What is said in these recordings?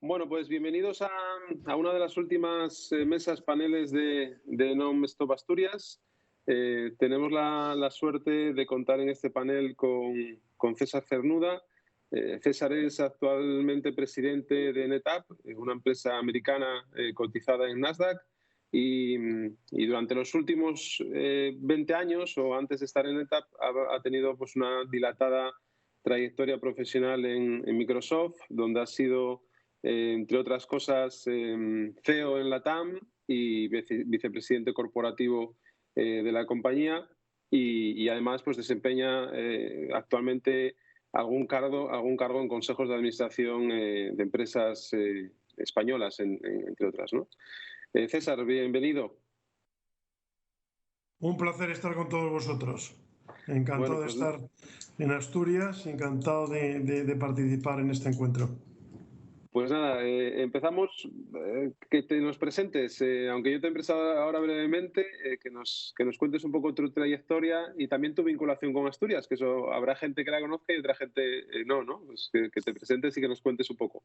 Bueno, pues bienvenidos a una de las últimas mesas paneles de Non-Stop Asturias. Tenemos la suerte de contar en este panel con César Cernuda. César es actualmente presidente de NetApp, una empresa americana cotizada en Nasdaq, y durante los últimos 20 años o antes de estar en NetApp ha tenido pues, una dilatada trayectoria profesional en Microsoft, donde ha sido entre otras cosas, CEO en la TAM y vicepresidente corporativo de la compañía y además pues desempeña actualmente algún cargo en consejos de administración de empresas españolas, entre otras, ¿no? César, bienvenido. Un placer estar con todos vosotros. Encantado de estar en Asturias, encantado de participar en este encuentro. Pues nada, empezamos. Que te nos presentes, aunque yo te he presentado ahora brevemente, que nos cuentes un poco tu trayectoria y también tu vinculación con Asturias, que eso habrá gente que la conozca y otra gente no, ¿no? Pues que te presentes y que nos cuentes un poco.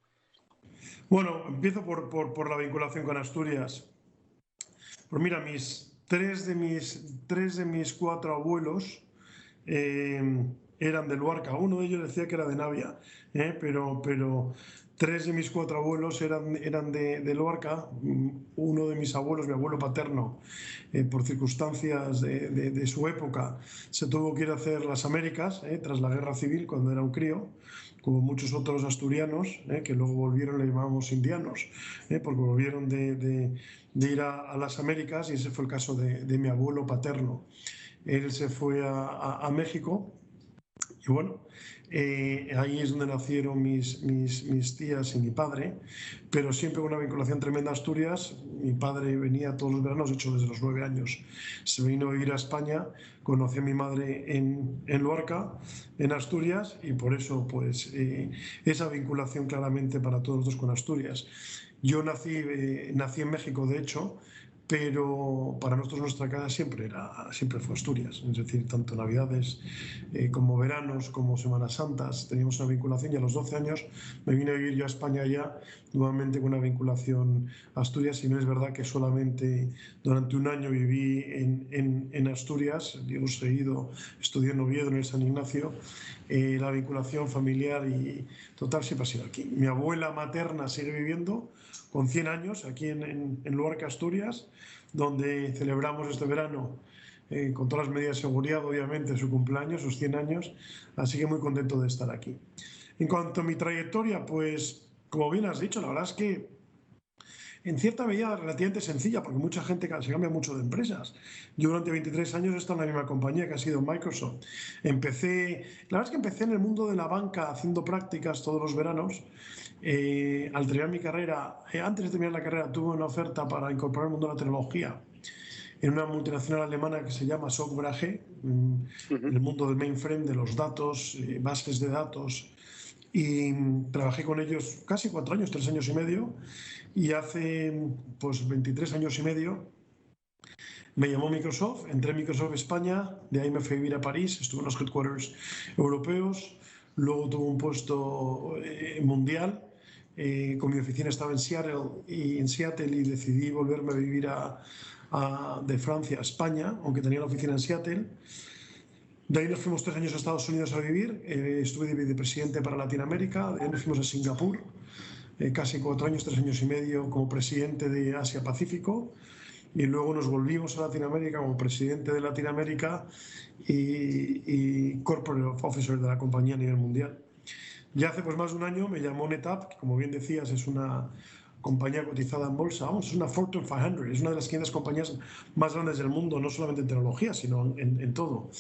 Bueno, empiezo por la vinculación con Asturias. Pues mira, tres de mis cuatro abuelos eran de Luarca. Uno de ellos decía que era de Navia, pero tres de mis cuatro abuelos eran de Luarca. Uno de mis abuelos, mi abuelo paterno, por circunstancias de su época, se tuvo que ir a hacer las Américas tras la Guerra Civil cuando era un crío, como muchos otros asturianos que luego volvieron, le llamábamos indianos, porque volvieron de ir a las Américas, y ese fue el caso de mi abuelo paterno. Él se fue a México y bueno, ahí es donde nacieron mis tías y mi padre, pero siempre con una vinculación tremenda a Asturias. Mi padre venía todos los veranos, de hecho desde los 9 años se vino a vivir a España, conocí a mi madre en Luarca, en Asturias, y por eso pues esa vinculación claramente para todos nosotros con Asturias. Yo nací en México, de hecho, pero para nosotros nuestra casa siempre fue Asturias, es decir, tanto Navidades como veranos, como Semanas Santas, teníamos una vinculación, y a los 12 años me vine a vivir yo a España ya, nuevamente con una vinculación a Asturias, y no es verdad que solamente durante un año viví en Asturias, digo seguido, estudié en Oviedo, en el San Ignacio. La vinculación familiar y total siempre ha sido aquí. Mi abuela materna sigue viviendo con 100 años aquí en Luarca, Asturias, donde celebramos este verano con todas las medidas de seguridad, obviamente, su cumpleaños, sus 100 años, así que muy contento de estar aquí. En cuanto a mi trayectoria, pues como bien has dicho, la verdad es que en cierta medida relativamente sencilla, porque mucha gente se cambia mucho de empresas. Yo durante 23 años he estado en la misma compañía, que ha sido Microsoft. La verdad es que empecé en el mundo de la banca haciendo prácticas todos los veranos. Al terminar mi carrera, antes de terminar la carrera, tuve una oferta para incorporar el mundo de la tecnología en una multinacional alemana que se llama Software AG, en el mundo del mainframe, de los datos, bases de datos, y trabajé con ellos casi 4 años, 3 años y medio, y hace pues 23 años y medio me llamó Microsoft, entré en Microsoft España, de ahí me fui a vivir a París, estuve en los headquarters europeos, luego tuve un puesto mundial, con mi oficina estaba en Seattle, y decidí volverme a vivir de Francia a España, aunque tenía la oficina en Seattle. De ahí nos fuimos 3 años a Estados Unidos a vivir, estuve de vicepresidente para Latinoamérica, de ahí nos fuimos a Singapur, casi 4 años, 3 años y medio como presidente de Asia-Pacífico, y luego nos volvimos a Latinoamérica como presidente de Latinoamérica y corporate officer de la compañía a nivel mundial. Ya hace pues más de un año me llamó NetApp, que como bien decías es una compañía cotizada en bolsa, vamos, es una Fortune 500, es una de las 500 compañías más grandes del mundo, no solamente en tecnología, sino en todo.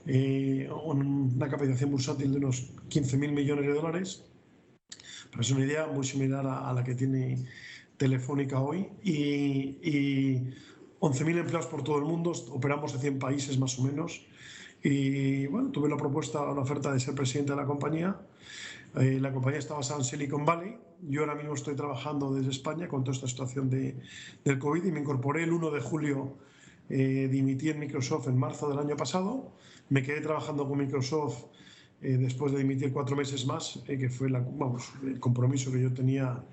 Una capitalización bursátil de unos 15.000 millones de dólares. Es una idea muy similar a la que tiene Telefónica hoy, y 11.000 empleados por todo el mundo, operamos en 100 países más o menos, y bueno, tuve la oferta de ser presidente de la compañía. La compañía está basada en Silicon Valley. Yo ahora mismo estoy trabajando desde España con toda esta situación del COVID, y me incorporé el 1 de julio. Dimití en Microsoft en marzo del año pasado, me quedé trabajando con Microsoft después de dimitir 4 meses más, que fue el compromiso que yo tenía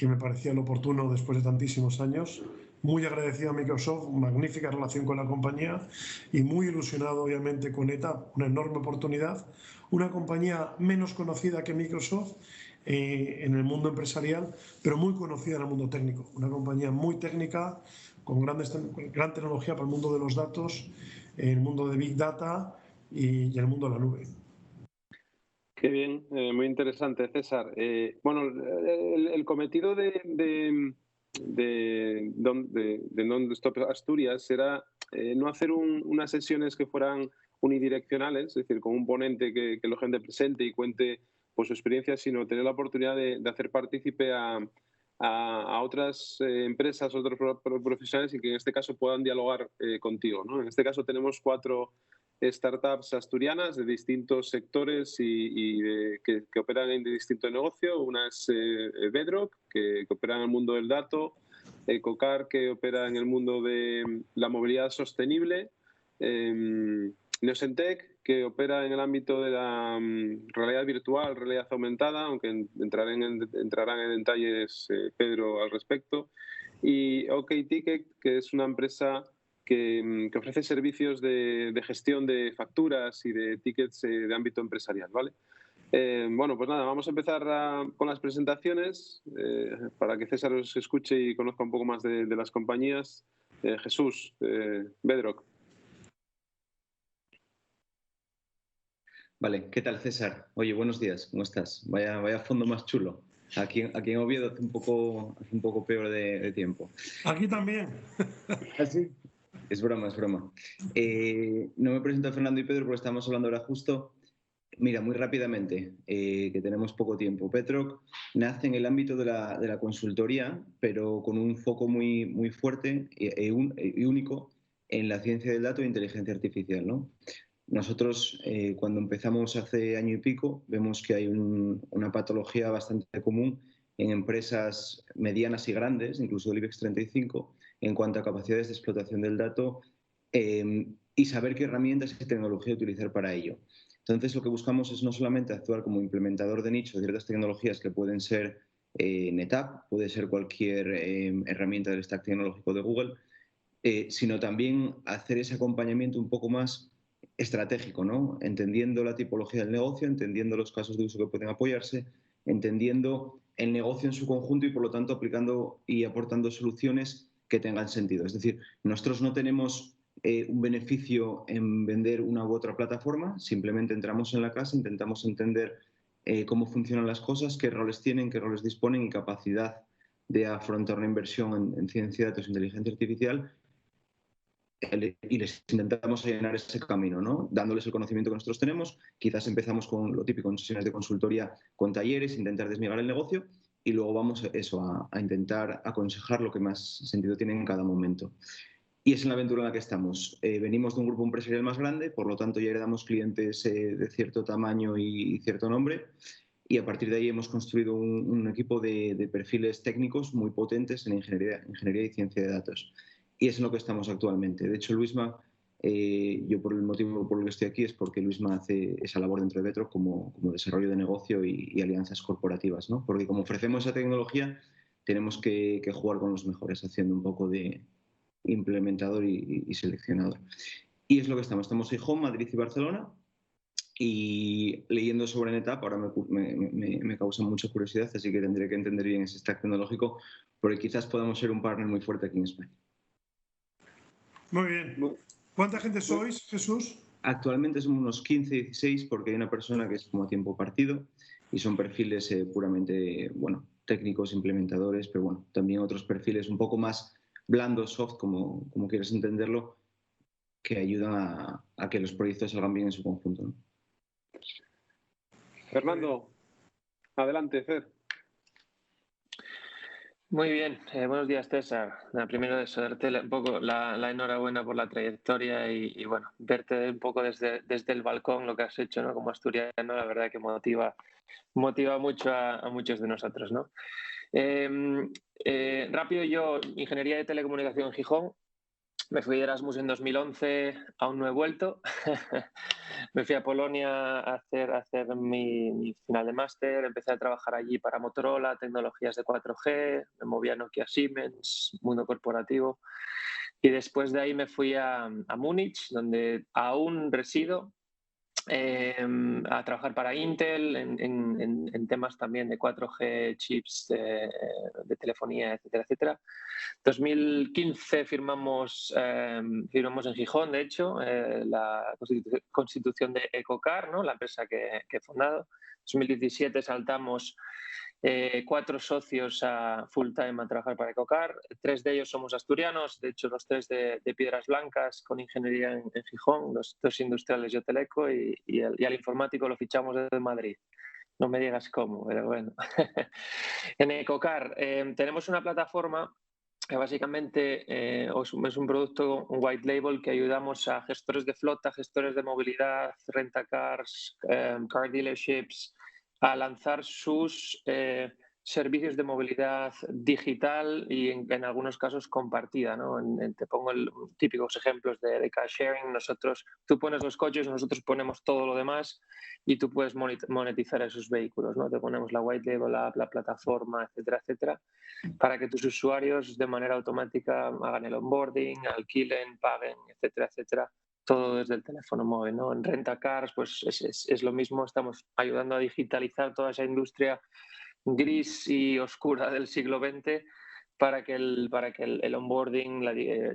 que me parecía lo oportuno después de tantísimos años. Muy agradecido a Microsoft, magnífica relación con la compañía y muy ilusionado obviamente con ETAP, una enorme oportunidad. Una compañía menos conocida que Microsoft en el mundo empresarial, pero muy conocida en el mundo técnico. Una compañía muy técnica, con gran tecnología para el mundo de los datos, el mundo de Big Data y el mundo de la nube. Qué bien, muy interesante, César. Bueno, el cometido de Non-Stop Asturias era no hacer unas sesiones que fueran unidireccionales, es decir, con un ponente que la gente presente y cuente pues, su experiencia, sino tener la oportunidad de hacer partícipe a otras empresas, otros profesionales y que en este caso puedan dialogar contigo, ¿no? En este caso tenemos 4 startups asturianas de distintos sectores que operan en distinto negocio. Una es Bedrock, que opera en el mundo del dato, Ecocar, que opera en el mundo de la movilidad sostenible, Neosentec, que opera en el ámbito de la realidad virtual, realidad aumentada, aunque entrarán en detalles Pedro al respecto, y OkTicket, que es una empresa que ofrece servicios de gestión de facturas y de tickets de ámbito empresarial, ¿vale? Bueno, pues nada, vamos a empezar con las presentaciones para que César os escuche y conozca un poco más de las compañías. Jesús, Bedrock. Vale, ¿qué tal, César? Oye, buenos días, ¿cómo estás? Vaya fondo más chulo. Aquí en Oviedo hace un poco peor de tiempo. Aquí también. ¿Ah, sí? Es broma, es broma. No me presento a Fernando y Pedro porque estamos hablando ahora justo. Mira, muy rápidamente, que tenemos poco tiempo. Bedrock nace en el ámbito de la consultoría, pero con un foco muy fuerte y único en la ciencia del dato e inteligencia artificial, ¿no? Nosotros, cuando empezamos hace año y pico, vemos que hay una patología bastante común en empresas medianas y grandes, incluso del IBEX 35, en cuanto a capacidades de explotación del dato y saber qué herramientas y tecnología utilizar para ello. Entonces, lo que buscamos es no solamente actuar como implementador de nicho de ciertas tecnologías que pueden ser NetApp, puede ser cualquier herramienta del stack tecnológico de Google, sino también hacer ese acompañamiento un poco más estratégico, ¿no? Entendiendo la tipología del negocio, entendiendo los casos de uso que pueden apoyarse, entendiendo el negocio en su conjunto y, por lo tanto, aplicando y aportando soluciones que tengan sentido. Es decir, nosotros no tenemos un beneficio en vender una u otra plataforma, simplemente entramos en la casa, intentamos entender cómo funcionan las cosas, qué roles tienen, qué roles disponen y capacidad de afrontar una inversión en ciencia de datos e inteligencia artificial y les intentamos llenar ese camino, ¿no? Dándoles el conocimiento que nosotros tenemos. Quizás empezamos con lo típico en sesiones de consultoría, con talleres, intentar desmiegar el negocio y luego vamos a intentar aconsejar lo que más sentido tiene en cada momento. Y es en la aventura en la que estamos. Venimos de un grupo empresarial más grande, por lo tanto ya heredamos clientes de cierto tamaño y cierto nombre. Y a partir de ahí hemos construido un equipo de perfiles técnicos muy potentes en ingeniería y ciencia de datos. Y es en lo que estamos actualmente. De hecho, Luisma, yo por el motivo por el que estoy aquí es porque Luisma hace esa labor dentro de Bedrock como desarrollo de negocio y alianzas corporativas, ¿no? Porque como ofrecemos esa tecnología, tenemos que jugar con los mejores, haciendo un poco de implementador y seleccionador. Y es lo que estamos. Estamos en Gijón, Madrid y Barcelona. Y leyendo sobre NetApp ahora me causa mucha curiosidad, así que tendré que entender bien ese stack tecnológico, porque quizás podamos ser un partner muy fuerte aquí en España. Muy bien. ¿Cuánta gente sois, Jesús? Actualmente somos unos 15, 16, porque hay una persona que es como a tiempo partido y son perfiles puramente, bueno, técnicos, implementadores, pero bueno, también otros perfiles un poco más blandos, soft, como quieras entenderlo, que ayudan a que los proyectos salgan bien en su conjunto, ¿no? Fernando, adelante, Fer. Muy bien, buenos días, César. Primero eso, darte un poco la enhorabuena por la trayectoria y bueno, verte un poco desde el balcón lo que has hecho, ¿no? Como asturiano, la verdad que motiva mucho a muchos de nosotros, ¿no? Rápido, yo, Ingeniería de Telecomunicación en Gijón. Me fui de Erasmus en 2011, aún no he vuelto. Me fui a Polonia a hacer mi final de máster, empecé a trabajar allí para Motorola, tecnologías de 4G, me moví a Nokia Siemens, mundo corporativo. Y después de ahí me fui a Múnich, donde aún resido, a trabajar para Intel en temas también de 4G, chips de telefonía, etcétera, etcétera. 2015 firmamos en Gijón, de hecho, la constitución de Ecocar, ¿no? La empresa que he fundado. 2017 saltamos 4 socios a full time a trabajar para Ecocar. 3 de ellos somos asturianos, de hecho los 3 de Piedras Blancas con ingeniería en Gijón, los 2 industriales y Teleco, y al informático lo fichamos desde Madrid. No me digas cómo, pero bueno. En Ecocar tenemos una plataforma que básicamente es un producto, un white label, que ayudamos a gestores de flota, gestores de movilidad, rentacars, car dealerships, a lanzar sus servicios de movilidad digital y en algunos casos compartida, ¿no? Te pongo típicos ejemplos de car sharing. Tú pones los coches, nosotros ponemos todo lo demás y tú puedes monetizar esos vehículos, ¿no? Te ponemos la white label app, la plataforma, etcétera, etcétera, para que tus usuarios de manera automática hagan el onboarding, alquilen, paguen, etcétera, etcétera. Todo desde el teléfono móvil, ¿no? En Rentacars pues es lo mismo, estamos ayudando a digitalizar toda esa industria gris y oscura del siglo XX para que el onboarding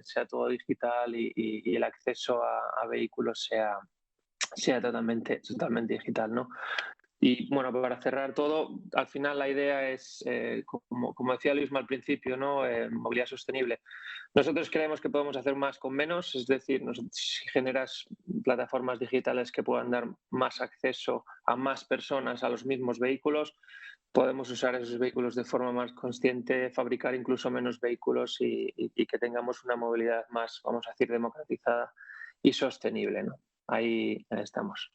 sea todo digital y el acceso a vehículos sea totalmente digital, ¿no? Y bueno, para cerrar todo, al final la idea es, como decía Luisma al principio, ¿no? Movilidad sostenible. Nosotros creemos que podemos hacer más con menos, es decir, si generas plataformas digitales que puedan dar más acceso a más personas a los mismos vehículos, podemos usar esos vehículos de forma más consciente, fabricar incluso menos vehículos y que tengamos una movilidad más, vamos a decir, democratizada y sostenible, ¿no? Ahí estamos.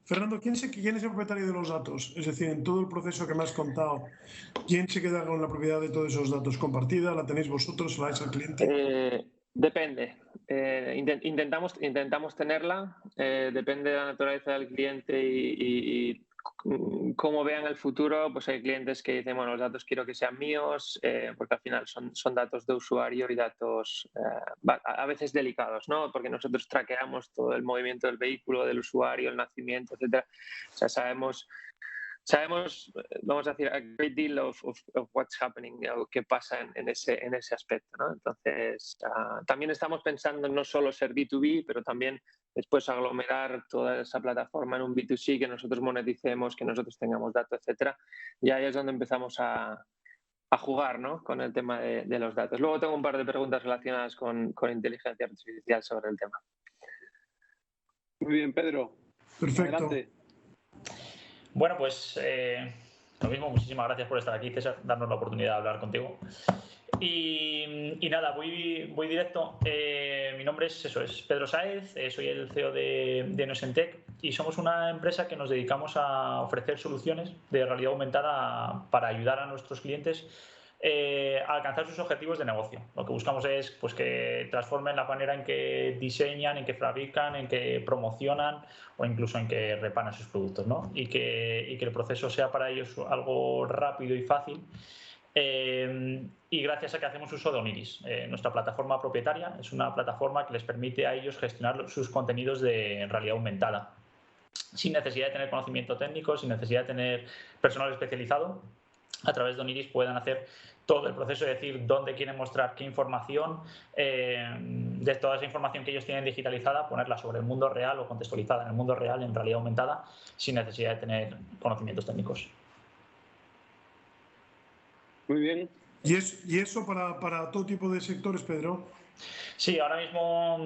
Fernando, ¿quién es el propietario de los datos? Es decir, en todo el proceso que me has contado, ¿quién se queda con la propiedad de todos esos datos? ¿Compartida? ¿La tenéis vosotros? ¿La dais al cliente? Depende. Intentamos tenerla. Depende de la naturaleza del cliente y cómo vean el futuro. Pues hay clientes que dicen, bueno, los datos quiero que sean míos, porque al final son datos de usuario y datos a veces delicados, ¿no? Porque nosotros traqueamos todo el movimiento del vehículo, del usuario, el nacimiento, etcétera. O sea, sabemos, vamos a decir, a great deal of what's happening, qué pasa en ese aspecto, ¿no? Entonces, también estamos pensando en no solo ser B2B, pero también después aglomerar toda esa plataforma en un B2C, que nosotros moneticemos, que nosotros tengamos datos, etcétera. Y ahí es donde empezamos a jugar, ¿no? Con el tema de los datos. Luego tengo un par de preguntas relacionadas con inteligencia artificial sobre el tema. Muy bien, Pedro. Perfecto. Adelante. Bueno, pues lo mismo, muchísimas gracias por estar aquí, César, darnos la oportunidad de hablar contigo. Y nada, voy directo. Mi nombre es Pedro Sáez, soy el CEO de Nosentec y somos una empresa que nos dedicamos a ofrecer soluciones de realidad aumentada para ayudar a nuestros clientes a alcanzar sus objetivos de negocio. Lo que buscamos es pues, que transformen la manera en que diseñan, en que fabrican, en que promocionan o incluso en que reparan sus productos, ¿no? Y que el proceso sea para ellos algo rápido y fácil. Y gracias a que hacemos uso de Oniris, nuestra plataforma propietaria, es una plataforma que les permite a ellos gestionar sus contenidos de realidad aumentada sin necesidad de tener conocimiento técnico, sin necesidad de tener personal especializado. A través de Oniris puedan hacer todo el proceso, es decir, dónde quieren mostrar qué información, de toda esa información que ellos tienen digitalizada, ponerla sobre el mundo real o contextualizada en el mundo real, en realidad aumentada, sin necesidad de tener conocimientos técnicos. Muy bien. ¿Y eso para todo tipo de sectores, Pedro? Sí, ahora mismo,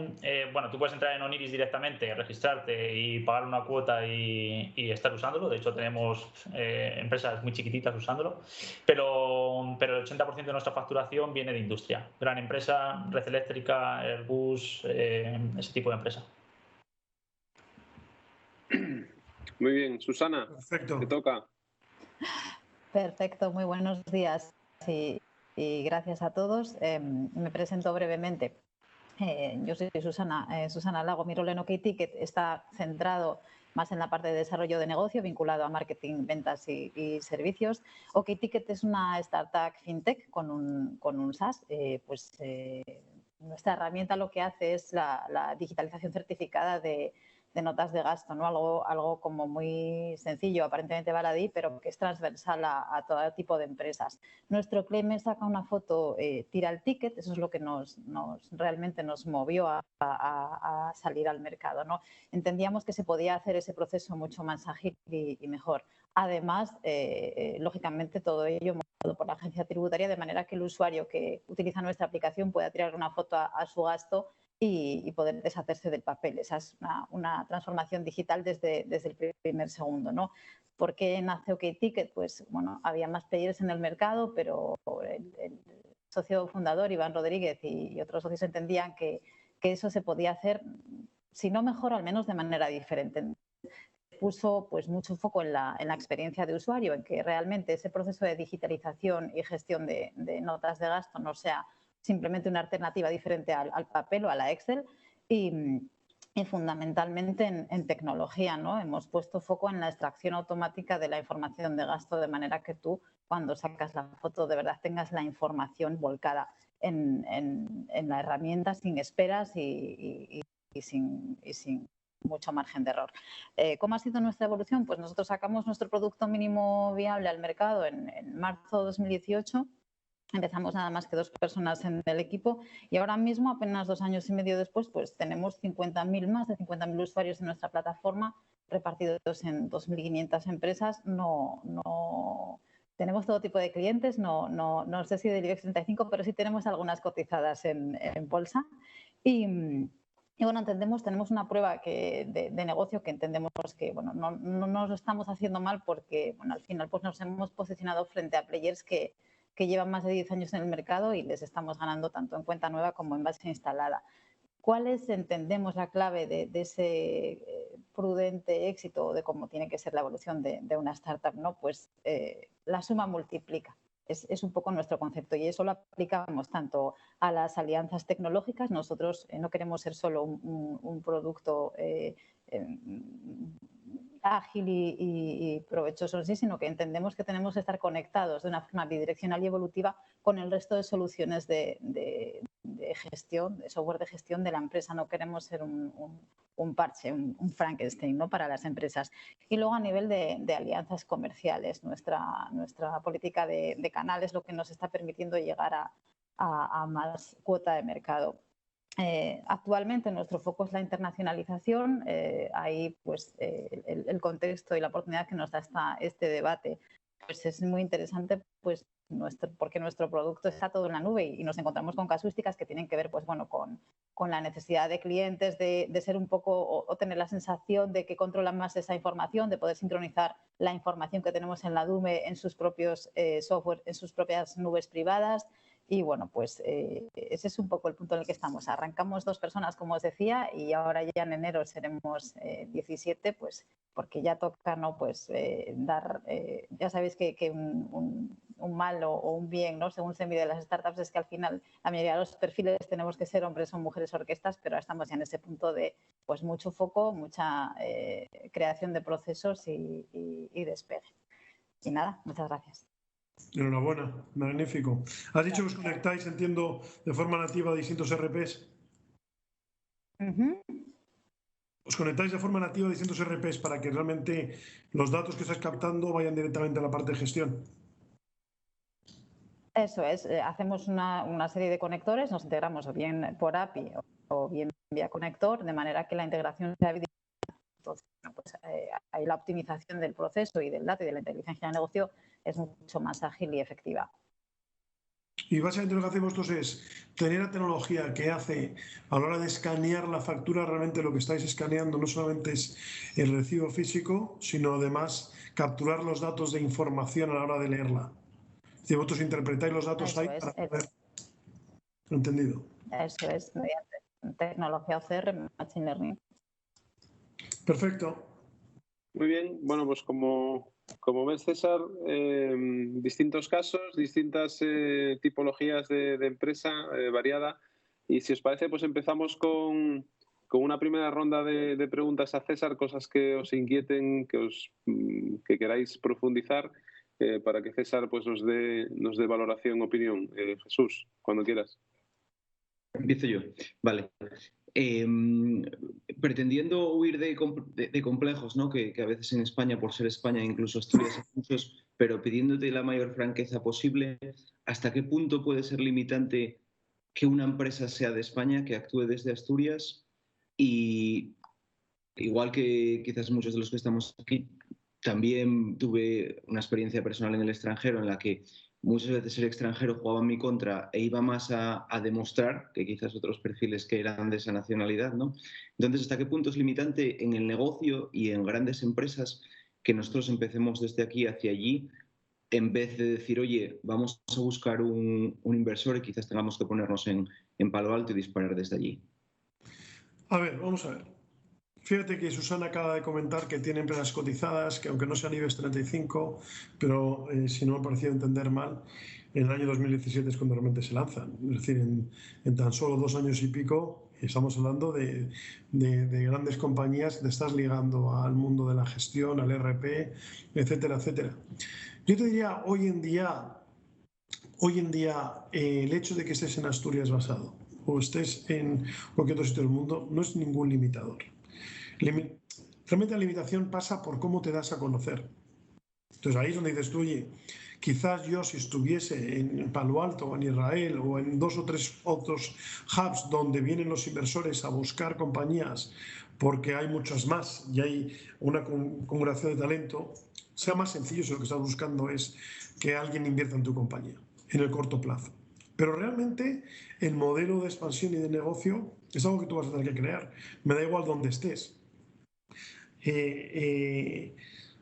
bueno, tú puedes entrar en Oniris directamente, registrarte y pagar una cuota y estar usándolo. De hecho, tenemos empresas muy chiquititas usándolo, pero el 80% de nuestra facturación viene de industria. Gran empresa, Red Eléctrica, Airbus, ese tipo de empresa. Muy bien. Susana, Perfecto. te toca. Perfecto, muy buenos días y gracias a todos. Me presento brevemente. Yo soy Susana Lago. Mi rol en OkTicket está centrado más en la parte de desarrollo de negocio, vinculado a marketing, ventas y servicios. OkTicket es una startup fintech con un SaaS. Nuestra herramienta lo que hace es la digitalización certificada de notas de gasto, ¿no? Algo como muy sencillo, aparentemente baladí, pero que es transversal a todo tipo de empresas. Nuestro claim saca una foto, tira el ticket, eso es lo que realmente nos movió a salir al mercado, ¿no? Entendíamos que se podía hacer ese proceso mucho más ágil y mejor. Además, lógicamente, todo ello montado por la agencia tributaria, de manera que el usuario que utiliza nuestra aplicación pueda tirar una foto a su gasto y poder deshacerse del papel. Esa es una transformación digital desde el primer segundo, ¿no? ¿Por qué nace OkTicket? Pues, bueno, había más players en el mercado, pero el socio fundador, Iván Rodríguez, y otros socios entendían que eso se podía hacer, si no mejor, al menos de manera diferente. Puso pues mucho foco en la experiencia de usuario, en que realmente ese proceso de digitalización y gestión de notas de gasto no sea simplemente una alternativa diferente al papel o a la Excel, y fundamentalmente en tecnología, ¿no? Hemos puesto foco en la extracción automática de la información de gasto, de manera que tú, cuando sacas la foto, de verdad tengas la información volcada en la herramienta, sin esperas y sin mucho margen de error. ¿Cómo ha sido nuestra evolución? Pues nosotros sacamos nuestro producto mínimo viable al mercado en marzo de 2018. Empezamos nada más que 2 personas en el equipo y ahora mismo, apenas 2 años y medio después, pues tenemos más de 50.000 usuarios en nuestra plataforma, repartidos en 2.500 empresas. Tenemos todo tipo de clientes, no sé si del IBEX 35, pero sí tenemos algunas cotizadas en bolsa. Y bueno, tenemos una prueba de negocio que entendemos que, bueno, no nos lo estamos haciendo mal, porque, bueno, al final pues nos hemos posicionado frente a players que llevan más de 10 años en el mercado y les estamos ganando tanto en cuenta nueva como en base instalada. ¿Cuál es, entendemos, la clave de ese prudente éxito, de cómo tiene que ser la evolución de una startup, ¿no? Pues la suma multiplica. Es un poco nuestro concepto, y eso lo aplicamos tanto a las alianzas tecnológicas. Nosotros no queremos ser solo un producto ágil y provechoso en sí, sino que entendemos que tenemos que estar conectados de una forma bidireccional y evolutiva con el resto de soluciones de gestión, de software de gestión de la empresa. No queremos ser un parche, un Frankenstein, ¿no?, para las empresas. Y luego, a nivel de alianzas comerciales, nuestra política de canales, lo que nos está permitiendo llegar a más cuota de mercado. Actualmente nuestro foco es la internacionalización. Ahí pues el contexto y la oportunidad que nos da este debate pues es muy interesante, pues porque nuestro producto está todo en la nube y nos encontramos con casuísticas que tienen que ver, pues bueno, con la necesidad de clientes de ser un poco, o tener la sensación de que controlan más esa información, de poder sincronizar la información que tenemos en la nube en sus propios software, en sus propias nubes privadas. Y bueno, pues ese es un poco el punto en el que estamos. Arrancamos 2 personas, como os decía, y ahora ya en enero seremos 17, pues porque ya toca, ¿no?, pues dar, ya sabéis que un mal o un bien, ¿no?, según se mide las startups, es que al final la mayoría de los perfiles tenemos que ser hombres o mujeres orquestas, pero ahora estamos ya en ese punto de pues mucho foco, mucha creación de procesos y despegue. Y nada, muchas gracias. Enhorabuena, magnífico. Has dicho que os conectáis, entiendo, de forma nativa a distintos RPs. Os conectáis de forma nativa a distintos RPs para que realmente los datos que estáis captando vayan directamente a la parte de gestión. Eso es, hacemos una serie de conectores, nos integramos o bien por API o bien vía conector, de manera que la integración sea evidente. Entonces, pues, ahí la optimización del proceso y del dato y de la inteligencia de negocio es mucho más ágil y efectiva. Y básicamente lo que hacemos nosotros es tener la tecnología que hace, a la hora de escanear la factura, realmente lo que estáis escaneando no solamente es el recibo físico, sino además capturar los datos de información a la hora de leerla. Es decir, vosotros interpretáis los datos Eso ahí es, para poder... Entendido. Eso es, mediante tecnología OCR, Machine Learning. Perfecto. Muy bien. Bueno, pues como ves, César, distintos casos, distintas tipologías de empresa variada. Y si os parece, pues empezamos con una primera ronda de preguntas a César, cosas que os inquieten, que queráis profundizar, para que César pues nos dé valoración, opinión. Jesús, cuando quieras. Empiezo yo. Vale. Pretendiendo huir de complejos, ¿no? Que a veces en España, por ser España, incluso Asturias, hay muchos, pero pidiéndote la mayor franqueza posible, ¿hasta qué punto puede ser limitante que una empresa sea de España, que actúe desde Asturias? Y igual que quizás muchos de los que estamos aquí, también tuve una experiencia personal en el extranjero en la que muchas veces el extranjero jugaba en mi contra e iba más a demostrar que quizás otros perfiles que eran de esa nacionalidad, ¿no? Entonces, ¿hasta qué punto es limitante en el negocio y en grandes empresas que nosotros empecemos desde aquí hacia allí, en vez de decir, oye, vamos a buscar un inversor y quizás tengamos que ponernos en Palo Alto y disparar desde allí? A ver, vamos a ver. Fíjate que Susana acaba de comentar que tiene empresas cotizadas, que aunque no sean IBEX 35, pero si no me ha parecido entender mal, en el año 2017 es cuando realmente se lanzan. Es decir, en tan solo 2 años y pico estamos hablando de grandes compañías que te estás ligando al mundo de la gestión, al RP, etcétera, etcétera. Yo te diría, hoy en día el hecho de que estés en Asturias basado o estés en cualquier otro sitio del mundo no es ningún limitador. Realmente la limitación pasa por cómo te das a conocer. Entonces ahí es donde dices tú, oye, quizás yo si estuviese en Palo Alto o en Israel o en 2 o 3 otros hubs donde vienen los inversores a buscar compañías porque hay muchas más y hay una acumulación de talento, sea más sencillo si lo que estás buscando es que alguien invierta en tu compañía en el corto plazo. Pero realmente el modelo de expansión y de negocio es algo que tú vas a tener que crear. Me da igual dónde estés.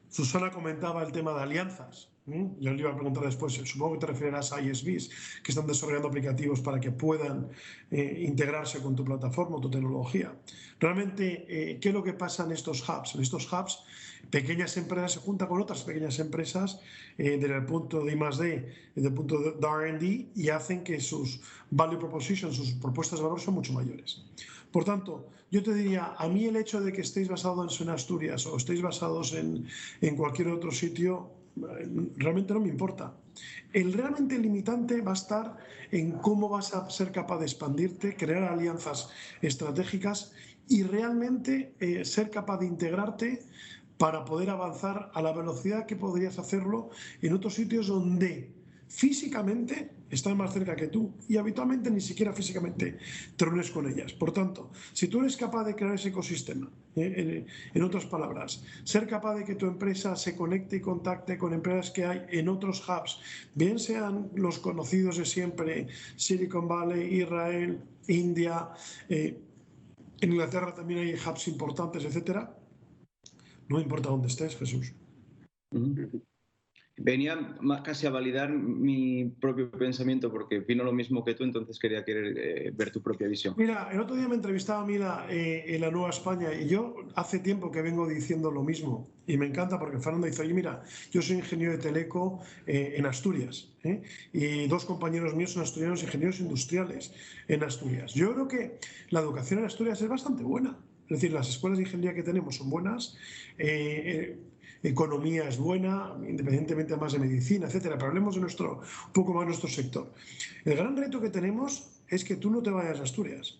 Susana comentaba el tema de alianzas. Yo le iba a preguntar después, supongo que te referirás a ISVs que están desarrollando aplicativos para que puedan integrarse con tu plataforma o tu tecnología. Realmente, ¿qué es lo que pasa en estos hubs? En estos hubs, pequeñas empresas se juntan con otras pequeñas empresas desde el punto de I+D, desde el punto de R&D, y hacen que sus value propositions, sus propuestas de valor son mucho mayores. Por tanto, yo te diría, a mí el hecho de que estéis basados en Asturias o estéis basados en cualquier otro sitio, realmente no me importa. El realmente limitante va a estar en cómo vas a ser capaz de expandirte, crear alianzas estratégicas y realmente ser capaz de integrarte para poder avanzar a la velocidad que podrías hacerlo en otros sitios donde físicamente están más cerca que tú y habitualmente ni siquiera físicamente te reúnes con ellas. Por tanto, si tú eres capaz de crear ese ecosistema, en otras palabras, ser capaz de que tu empresa se conecte y contacte con empresas que hay en otros hubs, bien sean los conocidos de siempre, Silicon Valley, Israel, India, en Inglaterra también hay hubs importantes, etcétera. No importa dónde estés, Jesús. Venía casi a validar mi propio pensamiento porque vino lo mismo que tú, entonces quería ver tu propia visión. Mira, el otro día me entrevistaba Mila en La Nueva España y yo hace tiempo que vengo diciendo lo mismo y me encanta porque Fernando dice, oye, mira, yo soy ingeniero de teleco en Asturias y 2 compañeros míos son asturianos, ingenieros industriales en Asturias. Yo creo que la educación en Asturias es bastante buena. Es decir, las escuelas de ingeniería que tenemos son buenas, economía es buena, independientemente más de medicina, etcétera. Pero hablemos de un poco más de nuestro sector. El gran reto que tenemos es que tú no te vayas a Asturias,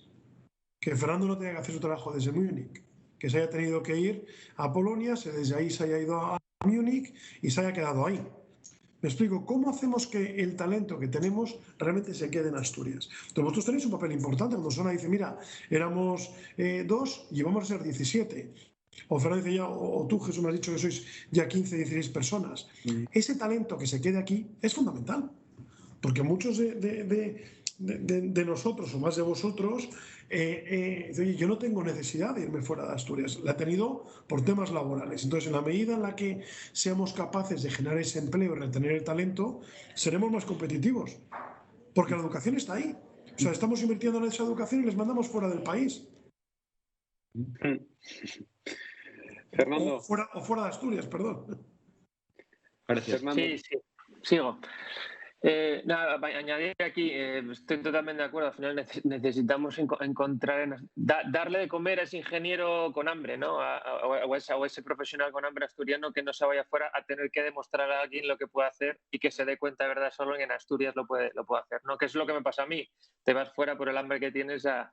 que Fernando no tenga que hacer su trabajo desde Múnich, que se haya tenido que ir a Polonia, desde ahí se haya ido a Múnich y se haya quedado ahí. Me explico, ¿cómo hacemos que el talento que tenemos realmente se quede en Asturias? Entonces vosotros tenéis un papel importante. Cuando Susana dice, mira, éramos 2 y vamos a ser 17. O Fernando dice ya, o tú, Jesús, me has dicho que sois ya 15, 16 personas. Ese talento que se quede aquí es fundamental. Porque muchos de nosotros, o más de vosotros, yo no tengo necesidad de irme fuera de Asturias. La he tenido por temas laborales. Entonces, en la medida en la que seamos capaces de generar ese empleo y retener el talento, seremos más competitivos. Porque la educación está ahí. O sea, estamos invirtiendo en esa educación y les mandamos fuera del país. Fernando. O fuera de Asturias, perdón. Gracias. Sí, sigo. Nada, añadir aquí, estoy totalmente de acuerdo. Al final necesitamos encontrar, darle de comer a ese ingeniero con hambre, ¿no? O ese profesional con hambre asturiano que no se vaya fuera a tener que demostrar a alguien lo que puede hacer y que se dé cuenta de verdad solo en Asturias lo puede hacer, ¿no? Que es lo que me pasa a mí. Te vas fuera por el hambre que tienes a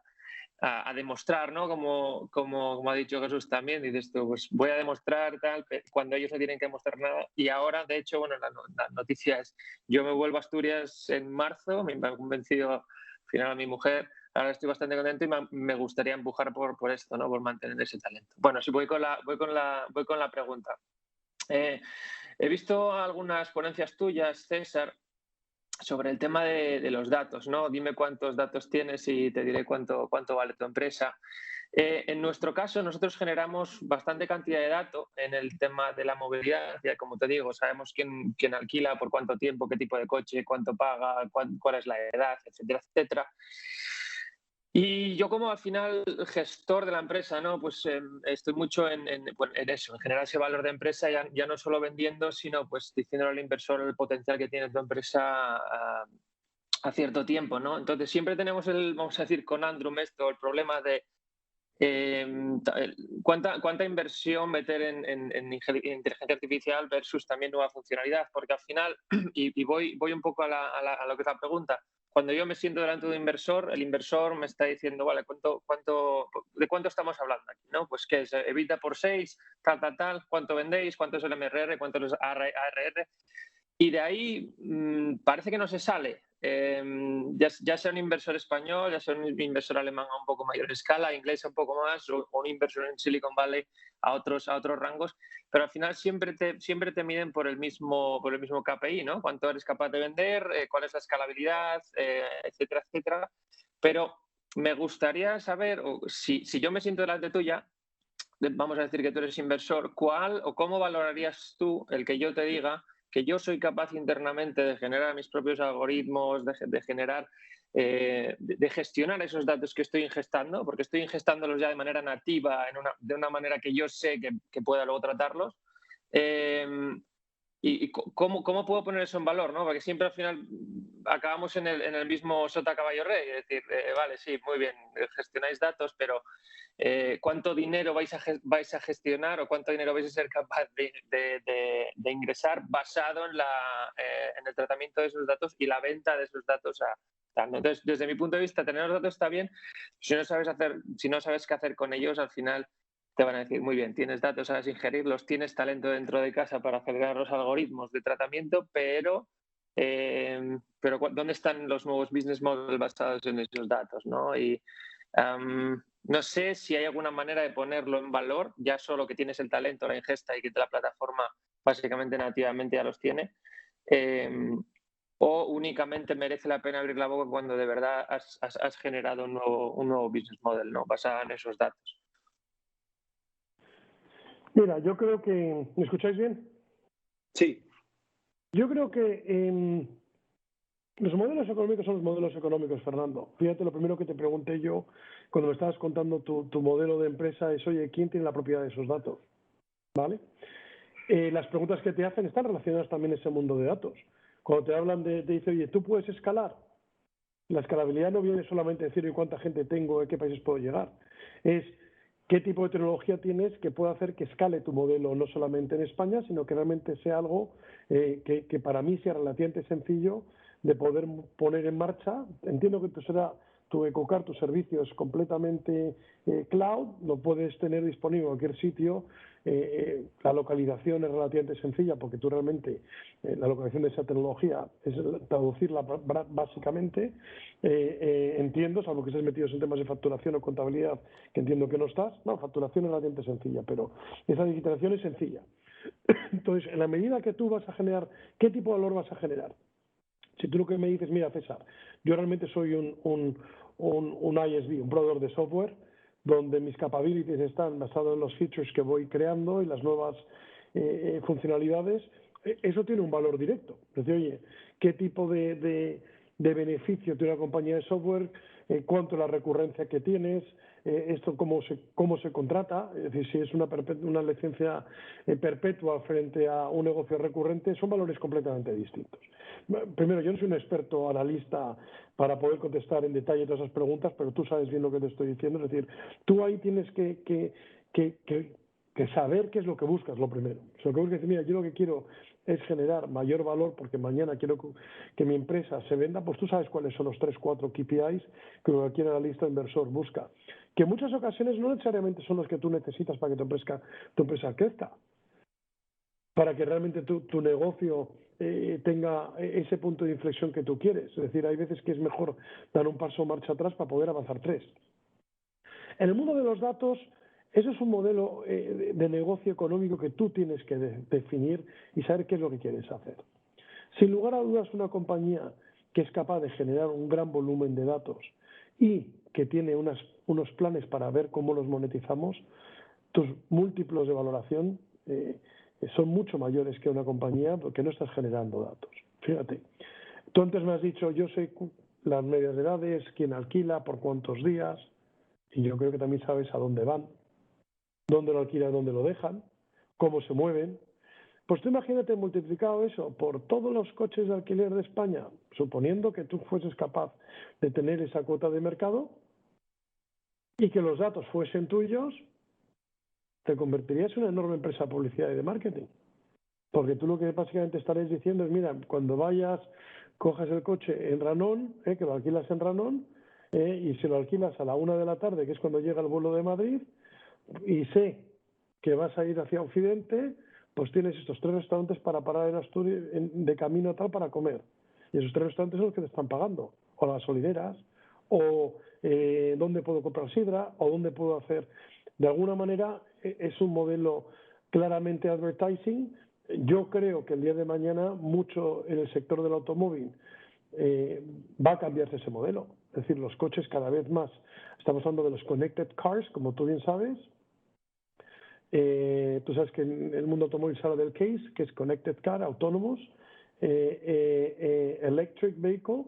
demostrar, ¿no? Como ha dicho Jesús también, dices tú, pues voy a demostrar tal, cuando ellos no tienen que demostrar nada. Y ahora, de hecho, bueno, la noticia es, yo me vuelvo a Asturias en marzo, me ha convencido al final a mi mujer, ahora estoy bastante contento y me gustaría empujar por esto, ¿no? Por mantener ese talento. Bueno, sí, voy con la pregunta. He visto algunas ponencias tuyas, César, sobre el tema de los datos, ¿no? Dime cuántos datos tienes y te diré cuánto vale tu empresa. En nuestro caso, nosotros generamos bastante cantidad de datos en el tema de la movilidad. Ya como te digo, sabemos quién alquila, por cuánto tiempo, qué tipo de coche, cuánto paga, cuál es la edad, etcétera, etcétera. Y yo como al final gestor de la empresa, ¿no? Pues estoy mucho en eso, en generar ese valor de empresa, ya no solo vendiendo, sino pues diciéndole al inversor el potencial que tiene tu empresa a cierto tiempo, ¿no? Entonces siempre tenemos vamos a decir, con Andrum esto, el problema de cuánta inversión meter en inteligencia artificial versus también nueva funcionalidad, porque al final, y voy un poco a lo que es la pregunta, cuando yo me siento delante de un inversor, el inversor me está diciendo, vale, ¿de cuánto estamos hablando aquí? ¿No? Pues que es EBITDA por 6, tal, cuánto vendéis, cuánto es el MRR, cuánto es el ARR, y de ahí parece que no se sale. Ya sea un inversor español, ya sea un inversor alemán a un poco mayor escala, inglés un poco más, o un inversor en Silicon Valley a otros rangos, pero al final siempre te miden por el mismo KPI, ¿no? Cuánto eres capaz de vender, cuál es la escalabilidad, etcétera, etcétera. Pero me gustaría saber, si yo me siento delante tuya, vamos a decir que tú eres inversor, ¿cuál o cómo valorarías tú el que yo te diga que yo soy capaz internamente de generar mis propios algoritmos, de generar, de gestionar esos datos que estoy ingestando, porque estoy ingestándolos ya de manera nativa, de una manera que yo sé que pueda luego tratarlos? ¿Y cómo puedo poner eso en valor? ¿No? Porque siempre al final acabamos en el mismo sota caballo rey, es decir, vale, sí, muy bien, gestionáis datos, pero ¿cuánto dinero vais a gestionar o cuánto dinero vais a ser capaz de ingresar basado en el tratamiento de esos datos y la venta de esos datos a tal, ¿no? Entonces, desde mi punto de vista, tener los datos está bien. Si no sabes qué hacer con ellos, al final te van a decir, muy bien, tienes datos, sabes ingerirlos, tienes talento dentro de casa para acelerar los algoritmos de tratamiento, pero ¿dónde están los nuevos business models basados en esos datos, ¿no? Y no sé si hay alguna manera de ponerlo en valor, ya solo que tienes el talento, la ingesta y que la plataforma básicamente nativamente ya los tiene, o únicamente merece la pena abrir la boca cuando de verdad has generado un nuevo business model, ¿no? Basado en esos datos. Mira, yo creo que... ¿Me escucháis bien? Sí. Yo creo que los modelos económicos son los modelos económicos, Fernando. Fíjate, lo primero que te pregunté yo cuando me estabas contando tu modelo de empresa es, oye, ¿quién tiene la propiedad de esos datos? ¿Vale? Las preguntas que te hacen están relacionadas también a ese mundo de datos. Cuando te hablan te dice, oye, ¿tú puedes escalar? La escalabilidad no viene solamente de decir, ¿cuánta gente tengo? ¿A qué países puedo llegar? Es qué tipo de tecnología tienes que pueda hacer que escale tu modelo, no solamente en España, sino que realmente sea algo que para mí sea relativamente sencillo de poder poner en marcha. Entiendo que tu EcoCar, tu servicio es completamente cloud, lo puedes tener disponible en cualquier sitio. La localización es relativamente sencilla porque tú realmente la localización de esa tecnología es traducirla básicamente. Entiendo, salvo que estés metidos en temas de facturación o contabilidad, que entiendo que no estás. No, facturación es relativamente sencilla, pero esa digitalización es sencilla. Entonces, en la medida que tú vas a generar, ¿qué tipo de valor vas a generar? Si tú lo que me dices, mira, César, yo realmente soy un ISV, un proveedor de software, donde mis capabilities están basados en los features que voy creando y las nuevas funcionalidades, eso tiene un valor directo. Es decir, oye, ¿qué tipo de beneficio tiene una compañía de software cuánto es la recurrencia que tienes, esto cómo se contrata, es decir, si es una licencia perpetua frente a un negocio recurrente, son valores completamente distintos. Primero, yo no soy un experto analista para poder contestar en detalle todas esas preguntas, pero tú sabes bien lo que te estoy diciendo, es decir, tú ahí tienes que saber qué es lo que buscas, lo primero. Lo que buscas es, mira, yo lo que quiero es generar mayor valor porque mañana quiero que mi empresa se venda, pues tú sabes cuáles son los 3-4 KPIs que cualquier analista inversor busca. Que en muchas ocasiones no necesariamente son los que tú necesitas para que tu empresa crezca, para que realmente tu negocio tenga ese punto de inflexión que tú quieres. Es decir, hay veces que es mejor dar un paso marcha atrás para poder avanzar 3. En el mundo de los datos, eso es un modelo de negocio económico que tú tienes que definir y saber qué es lo que quieres hacer. Sin lugar a dudas, una compañía que es capaz de generar un gran volumen de datos y que tiene unos planes para ver cómo los monetizamos, tus múltiplos de valoración son mucho mayores que una compañía porque no estás generando datos. Fíjate, tú antes me has dicho, yo sé las medias de edades, quién alquila, por cuántos días, y yo creo que también sabes a dónde van, dónde lo alquilan, dónde lo dejan, cómo se mueven. Pues tú imagínate multiplicado eso por todos los coches de alquiler de España, suponiendo que tú fueses capaz de tener esa cuota de mercado y que los datos fuesen tuyos, te convertirías en una enorme empresa de publicidad y de marketing. Porque tú lo que básicamente estaréis diciendo es, mira, cuando vayas, cojas el coche en Ranón, que lo alquilas en Ranón, y si lo alquilas a la 1 de la tarde, que es cuando llega el vuelo de Madrid, y sé que vas a ir hacia Occidente, pues tienes estos 3 restaurantes para parar en Asturias, de camino a tal para comer. Y esos 3 restaurantes son los que te están pagando. O las gasolineras, o dónde puedo comprar sidra, o dónde puedo hacer. De alguna manera es un modelo claramente advertising. Yo creo que el día de mañana mucho en el sector del automóvil va a cambiarse ese modelo. Es decir, los coches cada vez más, estamos hablando de los connected cars, como tú bien sabes. Tú sabes que en el mundo automóvil se habla del CASE, que es Connected Car, autónomos, Electric Vehicle,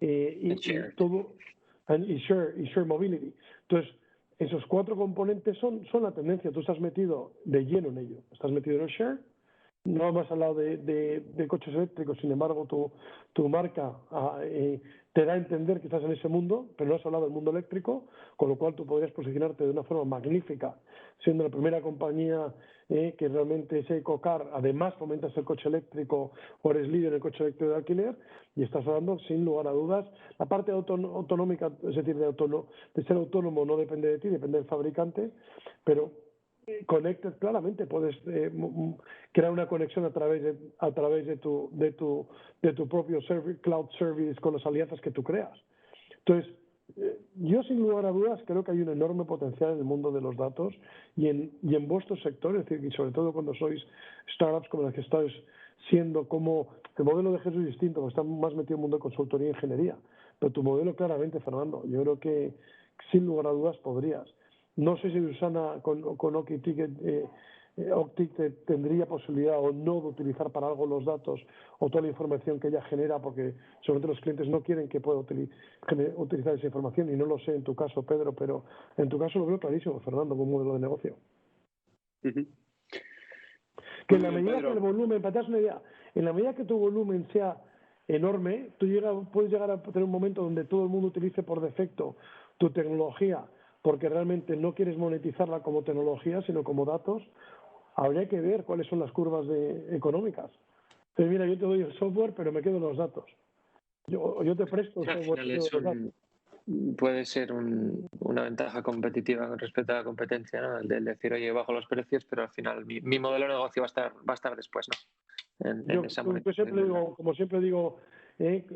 y todo, y share Mobility. Entonces, esos 4 componentes son la tendencia. Tú estás metido de lleno en ello. Estás metido en el share. No hemos hablado de coches eléctricos, sin embargo, tu marca te da a entender que estás en ese mundo, pero no has hablado del mundo eléctrico, con lo cual tú podrías posicionarte de una forma magnífica, siendo la primera compañía que realmente es EcoCar. Además, fomentas el coche eléctrico o eres líder en el coche eléctrico de alquiler y estás hablando, sin lugar a dudas, la parte autonómica, es decir, de ser autónomo no depende de ti, depende del fabricante, pero Connected, claramente puedes crear una conexión a través de tu propio cloud service con las alianzas que tú creas. Entonces, yo sin lugar a dudas creo que hay un enorme potencial en el mundo de los datos y en vuestros sectores, es decir, y sobre todo cuando sois startups como las que estáis siendo, como el modelo de Jesús es distinto, porque está más metido en el mundo de consultoría e ingeniería, pero tu modelo claramente, Fernando, yo creo que sin lugar a dudas podrías. No sé si Susana con Octic tendría posibilidad o no de utilizar para algo los datos o toda la información que ella genera, porque sobre todo los clientes no quieren que pueda utilizar esa información, y no lo sé en tu caso, Pedro, pero en tu caso lo veo clarísimo, Fernando, como un modelo de negocio. Que en la medida que el volumen, para darse una idea, en la medida que tu volumen sea enorme, puedes llegar a tener un momento donde todo el mundo utilice por defecto tu tecnología, porque realmente no quieres monetizarla como tecnología, sino como datos. Habría que ver cuáles son las curvas económicas. Entonces, mira, yo te doy el software, pero me quedo los datos. Yo te presto el software. Puede ser una ventaja competitiva con respecto a la competencia, ¿no? El de decir, oye, bajo los precios, pero al final mi modelo de negocio va a estar después, ¿no? Como siempre digo,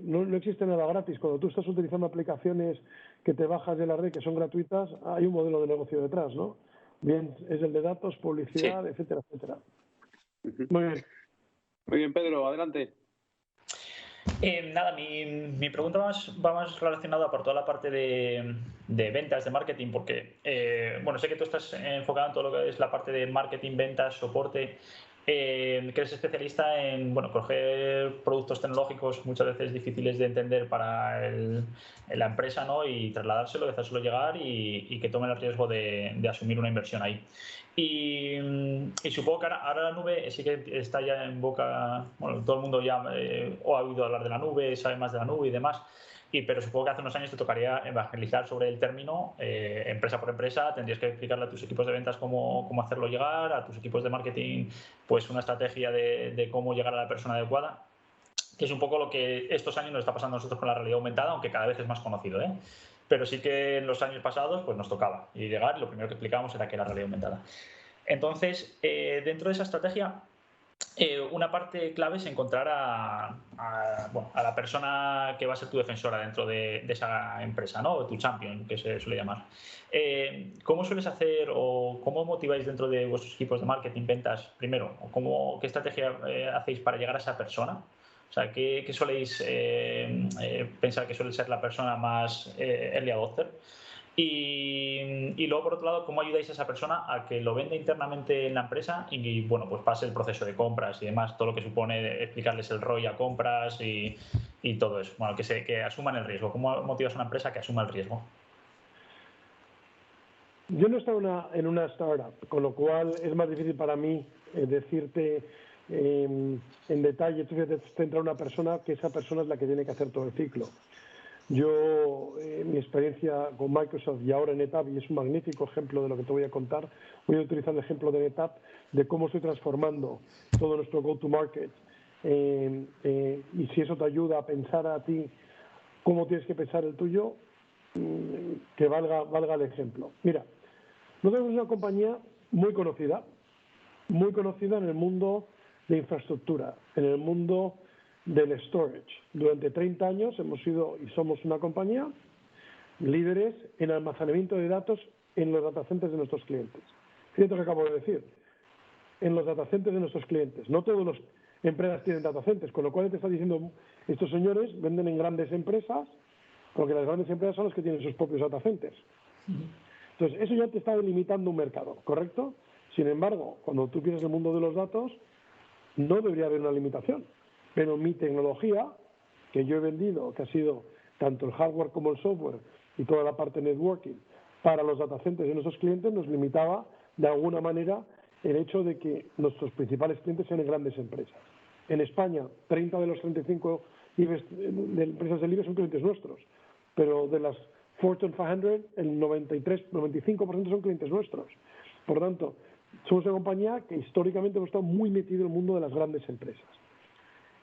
no existe nada gratis. Cuando tú estás utilizando aplicaciones que te bajas de la red, que son gratuitas, hay un modelo de negocio detrás, ¿no? Bien, es el de datos, publicidad, sí, etcétera, etcétera. Muy bien. Muy bien, Pedro, adelante. Nada, mi pregunta va más relacionada por toda la parte de ventas, de marketing, porque, bueno, sé que tú estás enfocado en todo lo que es la parte de marketing, ventas, soporte, que eres especialista en coger productos tecnológicos muchas veces difíciles de entender para la empresa, ¿no? Y trasladárselo, hacérselo llegar y que tomen el riesgo de asumir una inversión ahí. Y supongo que ahora la nube sí que está ya en boca, todo el mundo ya o ha oído hablar de la nube, sabe más de la nube y demás. Pero supongo que hace unos años te tocaría evangelizar sobre el término empresa por empresa. Tendrías que explicarle a tus equipos de ventas cómo hacerlo llegar, a tus equipos de marketing pues una estrategia de cómo llegar a la persona adecuada, que es un poco lo que estos años nos está pasando a nosotros con la realidad aumentada, aunque cada vez es más conocido, ¿eh? Pero sí que en los años pasados pues nos tocaba y llegar, lo primero que explicábamos era que era realidad aumentada. Entonces, dentro de esa estrategia, una parte clave es encontrar a la persona que va a ser tu defensora dentro de esa empresa, ¿no? O tu champion, que se suele llamar. ¿Cómo sueles hacer o cómo motiváis dentro de vuestros equipos de marketing, ventas, primero? ¿Qué estrategia hacéis para llegar a esa persona? O sea, ¿qué soléis pensar que suele ser la persona más early adopter? Y luego, por otro lado, ¿cómo ayudáis a esa persona a que lo venda internamente en la empresa y pues pase el proceso de compras y demás, todo lo que supone explicarles el ROI a compras y todo eso? Bueno, que asuman el riesgo. ¿Cómo motivas a una empresa que asuma el riesgo? Yo no he estado en una startup, con lo cual es más difícil para mí decirte en detalle. Tú tienes que centrar una persona, que esa persona es la que tiene que hacer todo el ciclo. Yo, mi experiencia con Microsoft y ahora en NetApp, y es un magnífico ejemplo de lo que te voy a contar, voy a utilizar el ejemplo de NetApp, de cómo estoy transformando todo nuestro go-to-market. Y si eso te ayuda a pensar a ti cómo tienes que pensar el tuyo, que valga el ejemplo. Mira, nosotros somos una compañía muy conocida en el mundo de infraestructura, en el mundo del storage. Durante 30 años hemos sido y somos una compañía líderes en almacenamiento de datos en los datacenters de nuestros clientes. Fíjate lo que acabo de decir, en los datacenters de nuestros clientes. No todas las empresas tienen datacenters, con lo cual te está diciendo, estos señores venden en grandes empresas, porque las grandes empresas son las que tienen sus propios datacenters. Entonces, eso ya te está delimitando un mercado, ¿correcto? Sin embargo, cuando tú piensas en el mundo de los datos, no debería haber una limitación. Pero mi tecnología, que yo he vendido, que ha sido tanto el hardware como el software y toda la parte networking para los datacenters de nuestros clientes, nos limitaba de alguna manera el hecho de que nuestros principales clientes sean grandes empresas. En España, 30 de los 35 empresas del IBEX son clientes nuestros, pero de las Fortune 500, el 95% son clientes nuestros. Por lo tanto, somos una compañía que históricamente hemos estado muy metido en el mundo de las grandes empresas.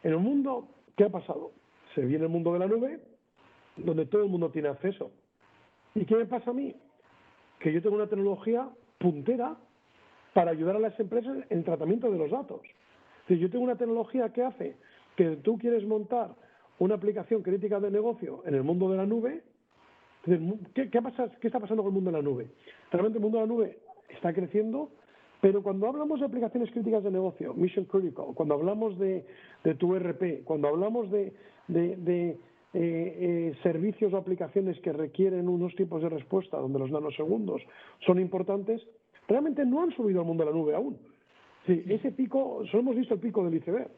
En el mundo, ¿qué ha pasado? Se viene el mundo de la nube, donde todo el mundo tiene acceso. ¿Y qué me pasa a mí? Que yo tengo una tecnología puntera para ayudar a las empresas en el tratamiento de los datos. Es decir, yo tengo una tecnología que hace que tú quieres montar una aplicación crítica de negocio en el mundo de la nube. ¿Qué está pasando con el mundo de la nube? Realmente el mundo de la nube está creciendo, pero cuando hablamos de aplicaciones críticas de negocio, mission critical, cuando hablamos de tu ERP, cuando hablamos de servicios o aplicaciones que requieren unos tipos de respuesta donde los nanosegundos son importantes, realmente no han subido al mundo de la nube aún. Sí, ese pico, solo hemos visto el pico del iceberg.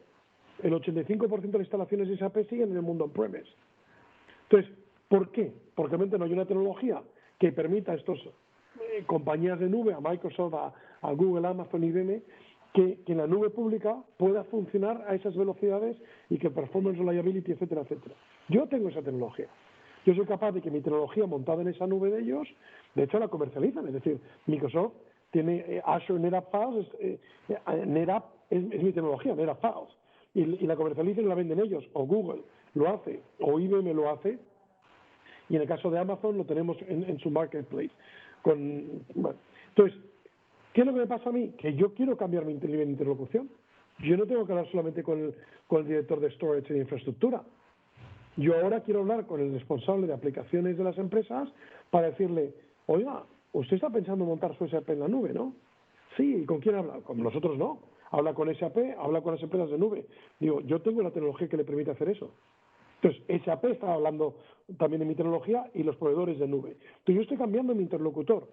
El 85% de las instalaciones de SAP siguen en el mundo on-premise. Entonces, ¿por qué? Porque realmente no hay una tecnología que permita a estas compañías de nube, a Microsoft, a Google, Amazon, IBM, que en la nube pública pueda funcionar a esas velocidades y que performance, reliability, etcétera, etcétera. Yo tengo esa tecnología. Yo soy capaz de que mi tecnología montada en esa nube de ellos, de hecho la comercializan. Es decir, Microsoft tiene Azure NetApp Files, NetApp es mi tecnología, NetApp Files. Y la comercializan y la venden ellos, o Google lo hace, o IBM lo hace, y en el caso de Amazon lo tenemos en su marketplace. Entonces, ¿qué es lo que me pasa a mí? Que yo quiero cambiar mi nivel de interlocución. Yo no tengo que hablar solamente con el director de storage y de infraestructura. Yo ahora quiero hablar con el responsable de aplicaciones de las empresas para decirle, oiga, usted está pensando en montar su SAP en la nube, ¿no? Sí, ¿y con quién habla? Con nosotros no. Habla con SAP, habla con las empresas de nube. Digo, yo tengo la tecnología que le permite hacer eso. Entonces, SAP está hablando también de mi tecnología y los proveedores de nube. Entonces, yo estoy cambiando mi interlocutor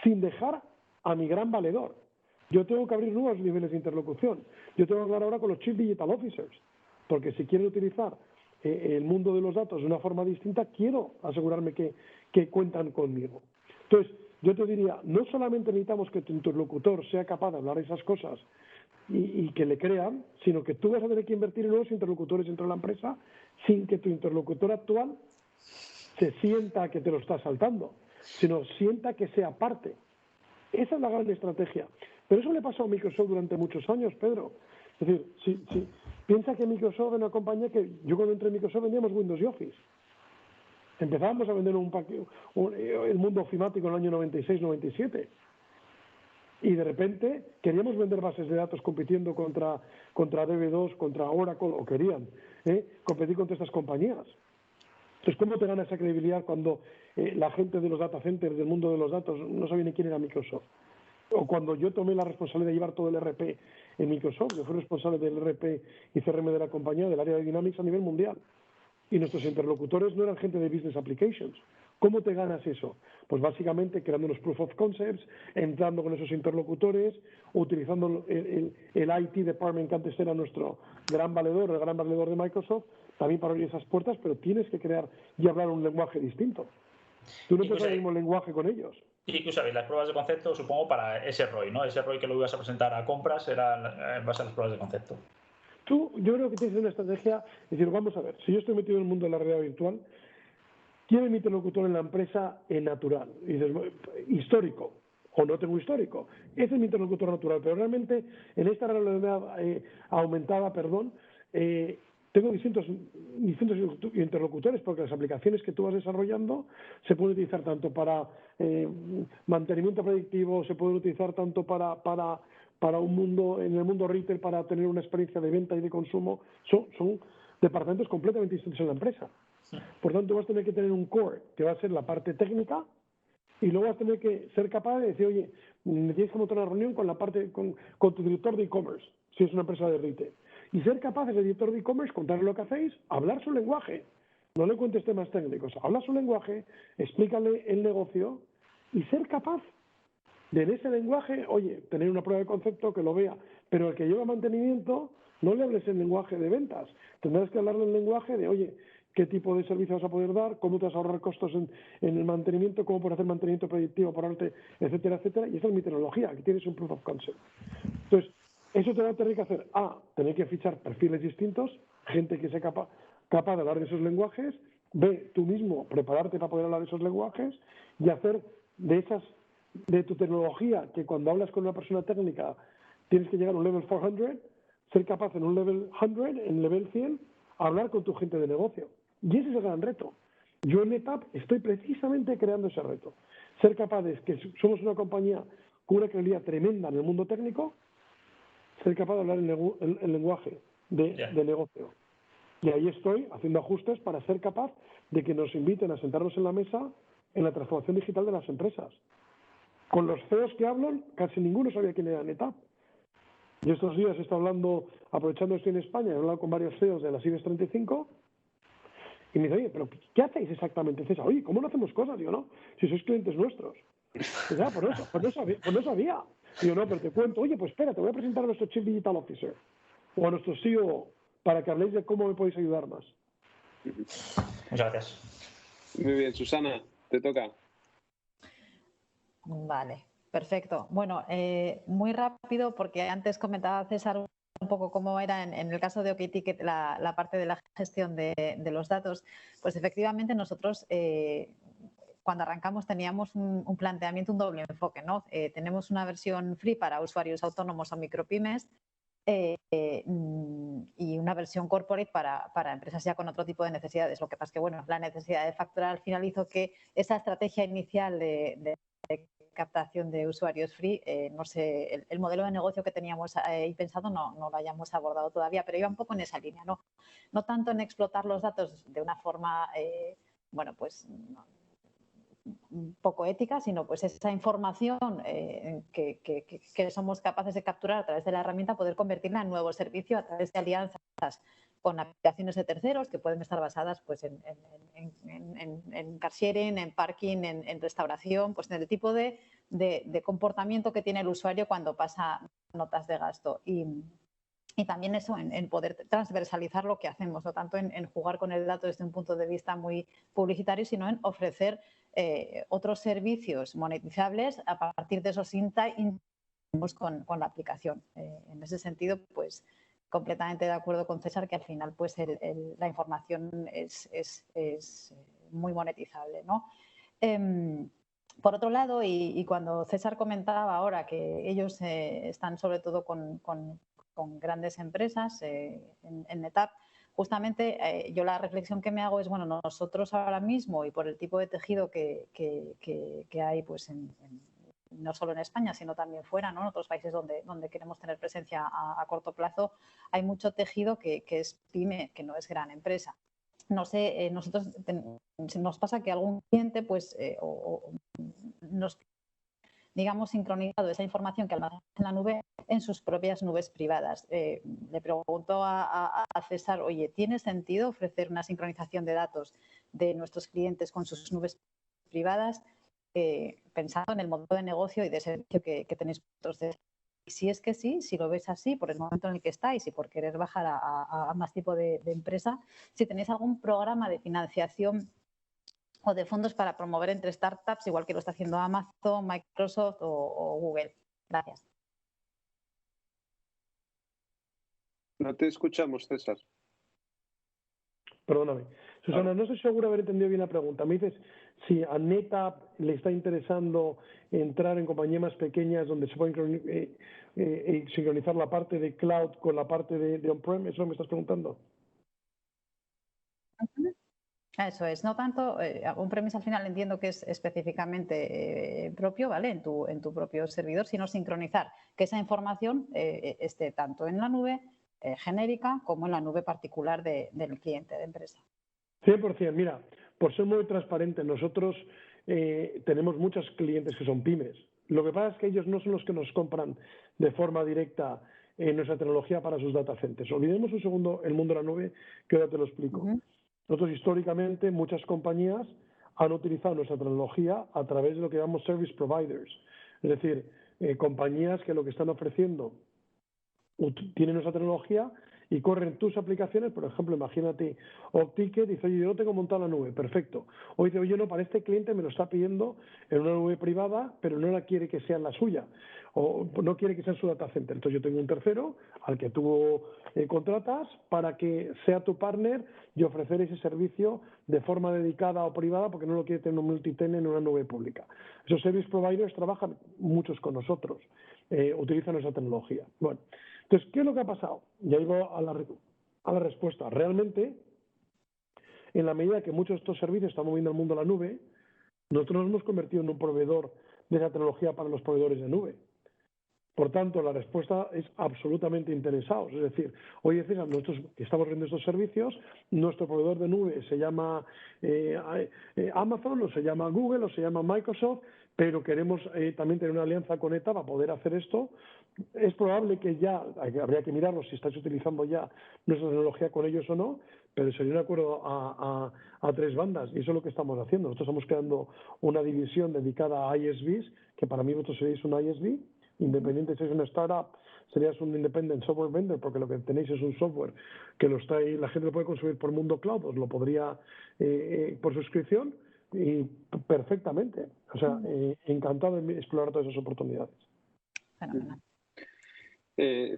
sin dejar a mi gran valedor. Yo tengo que abrir nuevos niveles de interlocución. Yo tengo que hablar ahora con los Chief Digital Officers, porque si quiero utilizar el mundo de los datos de una forma distinta, quiero asegurarme que cuentan conmigo. Entonces, yo te diría, no solamente necesitamos que tu interlocutor sea capaz de hablar esas cosas y que le crean, sino que tú vas a tener que invertir en nuevos interlocutores dentro de la empresa sin que tu interlocutor actual se sienta que te lo está saltando, sino sienta que sea parte. Esa es la gran estrategia. Pero eso le pasó a Microsoft durante muchos años, Pedro. Es decir, si piensa que Microsoft es una compañía que yo cuando entré en Microsoft vendíamos Windows y Office. Empezábamos a vender el mundo ofimático en el año 96-97. Y de repente queríamos vender bases de datos compitiendo contra DB2, contra Oracle, o querían competir contra estas compañías. Entonces, ¿cómo te gana esa credibilidad cuando la gente de los data centers, del mundo de los datos, no sabía ni quién era Microsoft? O cuando yo tomé la responsabilidad de llevar todo el RP en Microsoft, yo fui responsable del RP y CRM de la compañía, del área de Dynamics a nivel mundial. Y nuestros interlocutores no eran gente de Business Applications. ¿Cómo te ganas eso? Pues básicamente creando unos proof of concepts, entrando con esos interlocutores, utilizando el IT department que antes era nuestro gran valedor, el gran valedor de Microsoft, también para abrir esas puertas, pero tienes que crear y hablar un lenguaje distinto. Tú no puedes hablar el mismo lenguaje con ellos. Y que usabais las pruebas de concepto, supongo, para ese ROI, ¿no? Ese ROI que lo ibas a presentar a compras era en base a las pruebas de concepto. Yo creo que tienes una estrategia, es decir, vamos a ver, si yo estoy metido en el mundo de la realidad virtual, ¿quién es mi interlocutor en la empresa natural? Y dices, histórico, o no tengo histórico. Ese es mi interlocutor natural, pero realmente en esta realidad aumentada, tengo distintos interlocutores, porque las aplicaciones que tú vas desarrollando se pueden utilizar tanto para mantenimiento predictivo, se pueden utilizar tanto para un mundo, en el mundo retail, para tener una experiencia de venta y de consumo. Son departamentos completamente distintos en la empresa. Por tanto, vas a tener que tener un core, que va a ser la parte técnica, y luego vas a tener que ser capaz de decir, oye, me tienes que montar una reunión con tu director de e-commerce, si es una empresa de retail. Y ser capaz de ese director de e-commerce, contarle lo que hacéis, hablar su lenguaje. No le cuentes temas técnicos, habla su lenguaje, explícale el negocio y ser capaz de en ese lenguaje, oye, tener una prueba de concepto que lo vea, pero el que lleva mantenimiento, no le hables el lenguaje de ventas, tendrás que hablarle el lenguaje de, oye, qué tipo de servicio vas a poder dar, cómo te vas a ahorrar costos en el mantenimiento, cómo puedes hacer mantenimiento predictivo para ahorrarte, etcétera, etcétera, y esa es mi tecnología, aquí tienes un proof of concept. Entonces, eso te va a tener que hacer, tener que fichar perfiles distintos, gente que sea capaz de hablar de esos lenguajes, B, tú mismo prepararte para poder hablar de esos lenguajes y hacer de tu tecnología, que cuando hablas con una persona técnica tienes que llegar a un level 400, ser capaz en un level 100, en level 100, hablar con tu gente de negocio. Y ese es el gran reto. Yo en NetApp estoy precisamente creando ese reto. Ser capaces, que somos una compañía con una credibilidad tremenda en el mundo técnico, ser capaz de hablar el lenguaje de negocio. Y ahí estoy haciendo ajustes para ser capaz de que nos inviten a sentarnos en la mesa en la transformación digital de las empresas. Con los CEOs que hablan, casi ninguno sabía quién era NetApp. Y estos días he estado hablando, aprovechando que estoy en España, he hablado con varios CEOs de las IBEX 35 y me dice, oye, ¿pero qué hacéis exactamente, César? Oye, ¿cómo no hacemos cosas? Digo, no, si sois clientes nuestros. Pues ya, pues no sabía. Digo, no, pero te cuento, oye, pues espera, te voy a presentar a nuestro Chief Digital Officer o a nuestro CEO para que habléis de cómo me podéis ayudar más. Muchas gracias. Muy bien, Susana, te toca. Vale, perfecto. Bueno, muy rápido, porque antes comentaba César un poco cómo era en el caso de OkTicket la parte de la gestión de los datos. Pues efectivamente nosotros cuando arrancamos teníamos un planteamiento, un doble enfoque, ¿no? Tenemos una versión free para usuarios autónomos o micropymes y una versión corporate para empresas ya con otro tipo de necesidades. Lo que pasa es que, bueno, la necesidad de facturar al final hizo que esa estrategia inicial de captación de usuarios free, no sé, el modelo de negocio que teníamos ahí pensado no lo hayamos abordado todavía, pero iba un poco en esa línea, no tanto en explotar los datos de una forma, bueno, pues poco ética, sino pues esa información que somos capaces de capturar a través de la herramienta, poder convertirla en nuevo servicio a través de alianzas con aplicaciones de terceros que pueden estar basadas pues, en car sharing, en parking, en restauración, pues en el tipo de comportamiento que tiene el usuario cuando pasa notas de gasto. Y también eso, en poder transversalizar lo que hacemos, no tanto en jugar con el dato desde un punto de vista muy publicitario, sino en ofrecer otros servicios monetizables a partir de esos insights con la aplicación. En ese sentido, pues completamente de acuerdo con César que al final pues la información es muy monetizable, ¿no? Por otro lado, y cuando César comentaba ahora que ellos están sobre todo con grandes empresas en NetApp, justamente yo la reflexión que me hago es, bueno, nosotros ahora mismo y por el tipo de tejido que hay pues no solo en España, sino también fuera, ¿no? En otros países donde queremos tener presencia a corto plazo, hay mucho tejido que es pyme, que no es gran empresa. No sé, nosotros nos pasa que algún cliente pues nos digamos, sincronizado esa información que almacena en la nube en sus propias nubes privadas. Le pregunto a César, oye, ¿tiene sentido ofrecer una sincronización de datos de nuestros clientes con sus nubes privadas? Pensando en el modelo de negocio y de servicio que tenéis vosotros. Y si es que sí, si lo ves así, por el momento en el que estáis y por querer bajar a más tipo de empresa, si tenéis algún programa de financiación o de fondos para promover entre startups, igual que lo está haciendo Amazon, Microsoft o Google. Gracias. No te escuchamos, César. Perdóname. Susana, no estoy seguro de haber entendido bien la pregunta. Me dices si a NetApp le está interesando entrar en compañías más pequeñas donde se puede sincronizar la parte de cloud con la parte de on-prem. ¿Eso me estás preguntando? Eso es, no tanto, un premise al final entiendo que es específicamente propio, ¿vale? En tu propio servidor, sino sincronizar que esa información esté tanto en la nube genérica como en la nube particular del cliente de empresa. 100%. Mira, por ser muy transparente, nosotros tenemos muchos clientes que son pymes. Lo que pasa es que ellos no son los que nos compran de forma directa nuestra tecnología para sus data centers. Olvidemos un segundo el mundo de la nube, que ahora te lo explico. Nosotros históricamente muchas compañías han utilizado nuestra tecnología a través de lo que llamamos service providers, es decir, compañías que lo que están ofreciendo tienen nuestra tecnología y corren tus aplicaciones. Por ejemplo, imagínate OpTicket, dice, oye, yo no tengo montada la nube, perfecto. O dice, oye, no, para este cliente me lo está pidiendo en una nube privada, pero no la quiere que sea en la suya, o no quiere que sea en su data center. Entonces yo tengo un tercero al que tú contratas para que sea tu partner y ofrecer ese servicio de forma dedicada o privada porque no lo quiere tener un multitenant en una nube pública. Esos service providers trabajan muchos con nosotros, utilizan nuestra tecnología. Bueno, entonces, ¿qué es lo que ha pasado? Ya digo a la respuesta. Realmente, en la medida que muchos de estos servicios están moviendo el mundo a la nube, nosotros nos hemos convertido en un proveedor de esa tecnología para los proveedores de nube. Por tanto, la respuesta es absolutamente interesados. Es decir, oye, César, nosotros que estamos viendo estos servicios, nuestro proveedor de nube se llama Amazon, o se llama Google, o se llama Microsoft, pero queremos también tener una alianza con ETA para poder hacer esto. Es probable que ya, habría que mirarlo si estáis utilizando ya nuestra tecnología con ellos o no, pero sería un acuerdo a tres bandas, y eso es lo que estamos haciendo. Nosotros estamos creando una división dedicada a ISVs, que para mí vosotros seréis un ISV, independiente si es una startup, serías un independent software vendor, porque lo que tenéis es un software que la gente lo puede consumir por Mundo Cloud, os lo podría por suscripción, y perfectamente. O sea, encantado de explorar todas esas oportunidades. Fenomenal.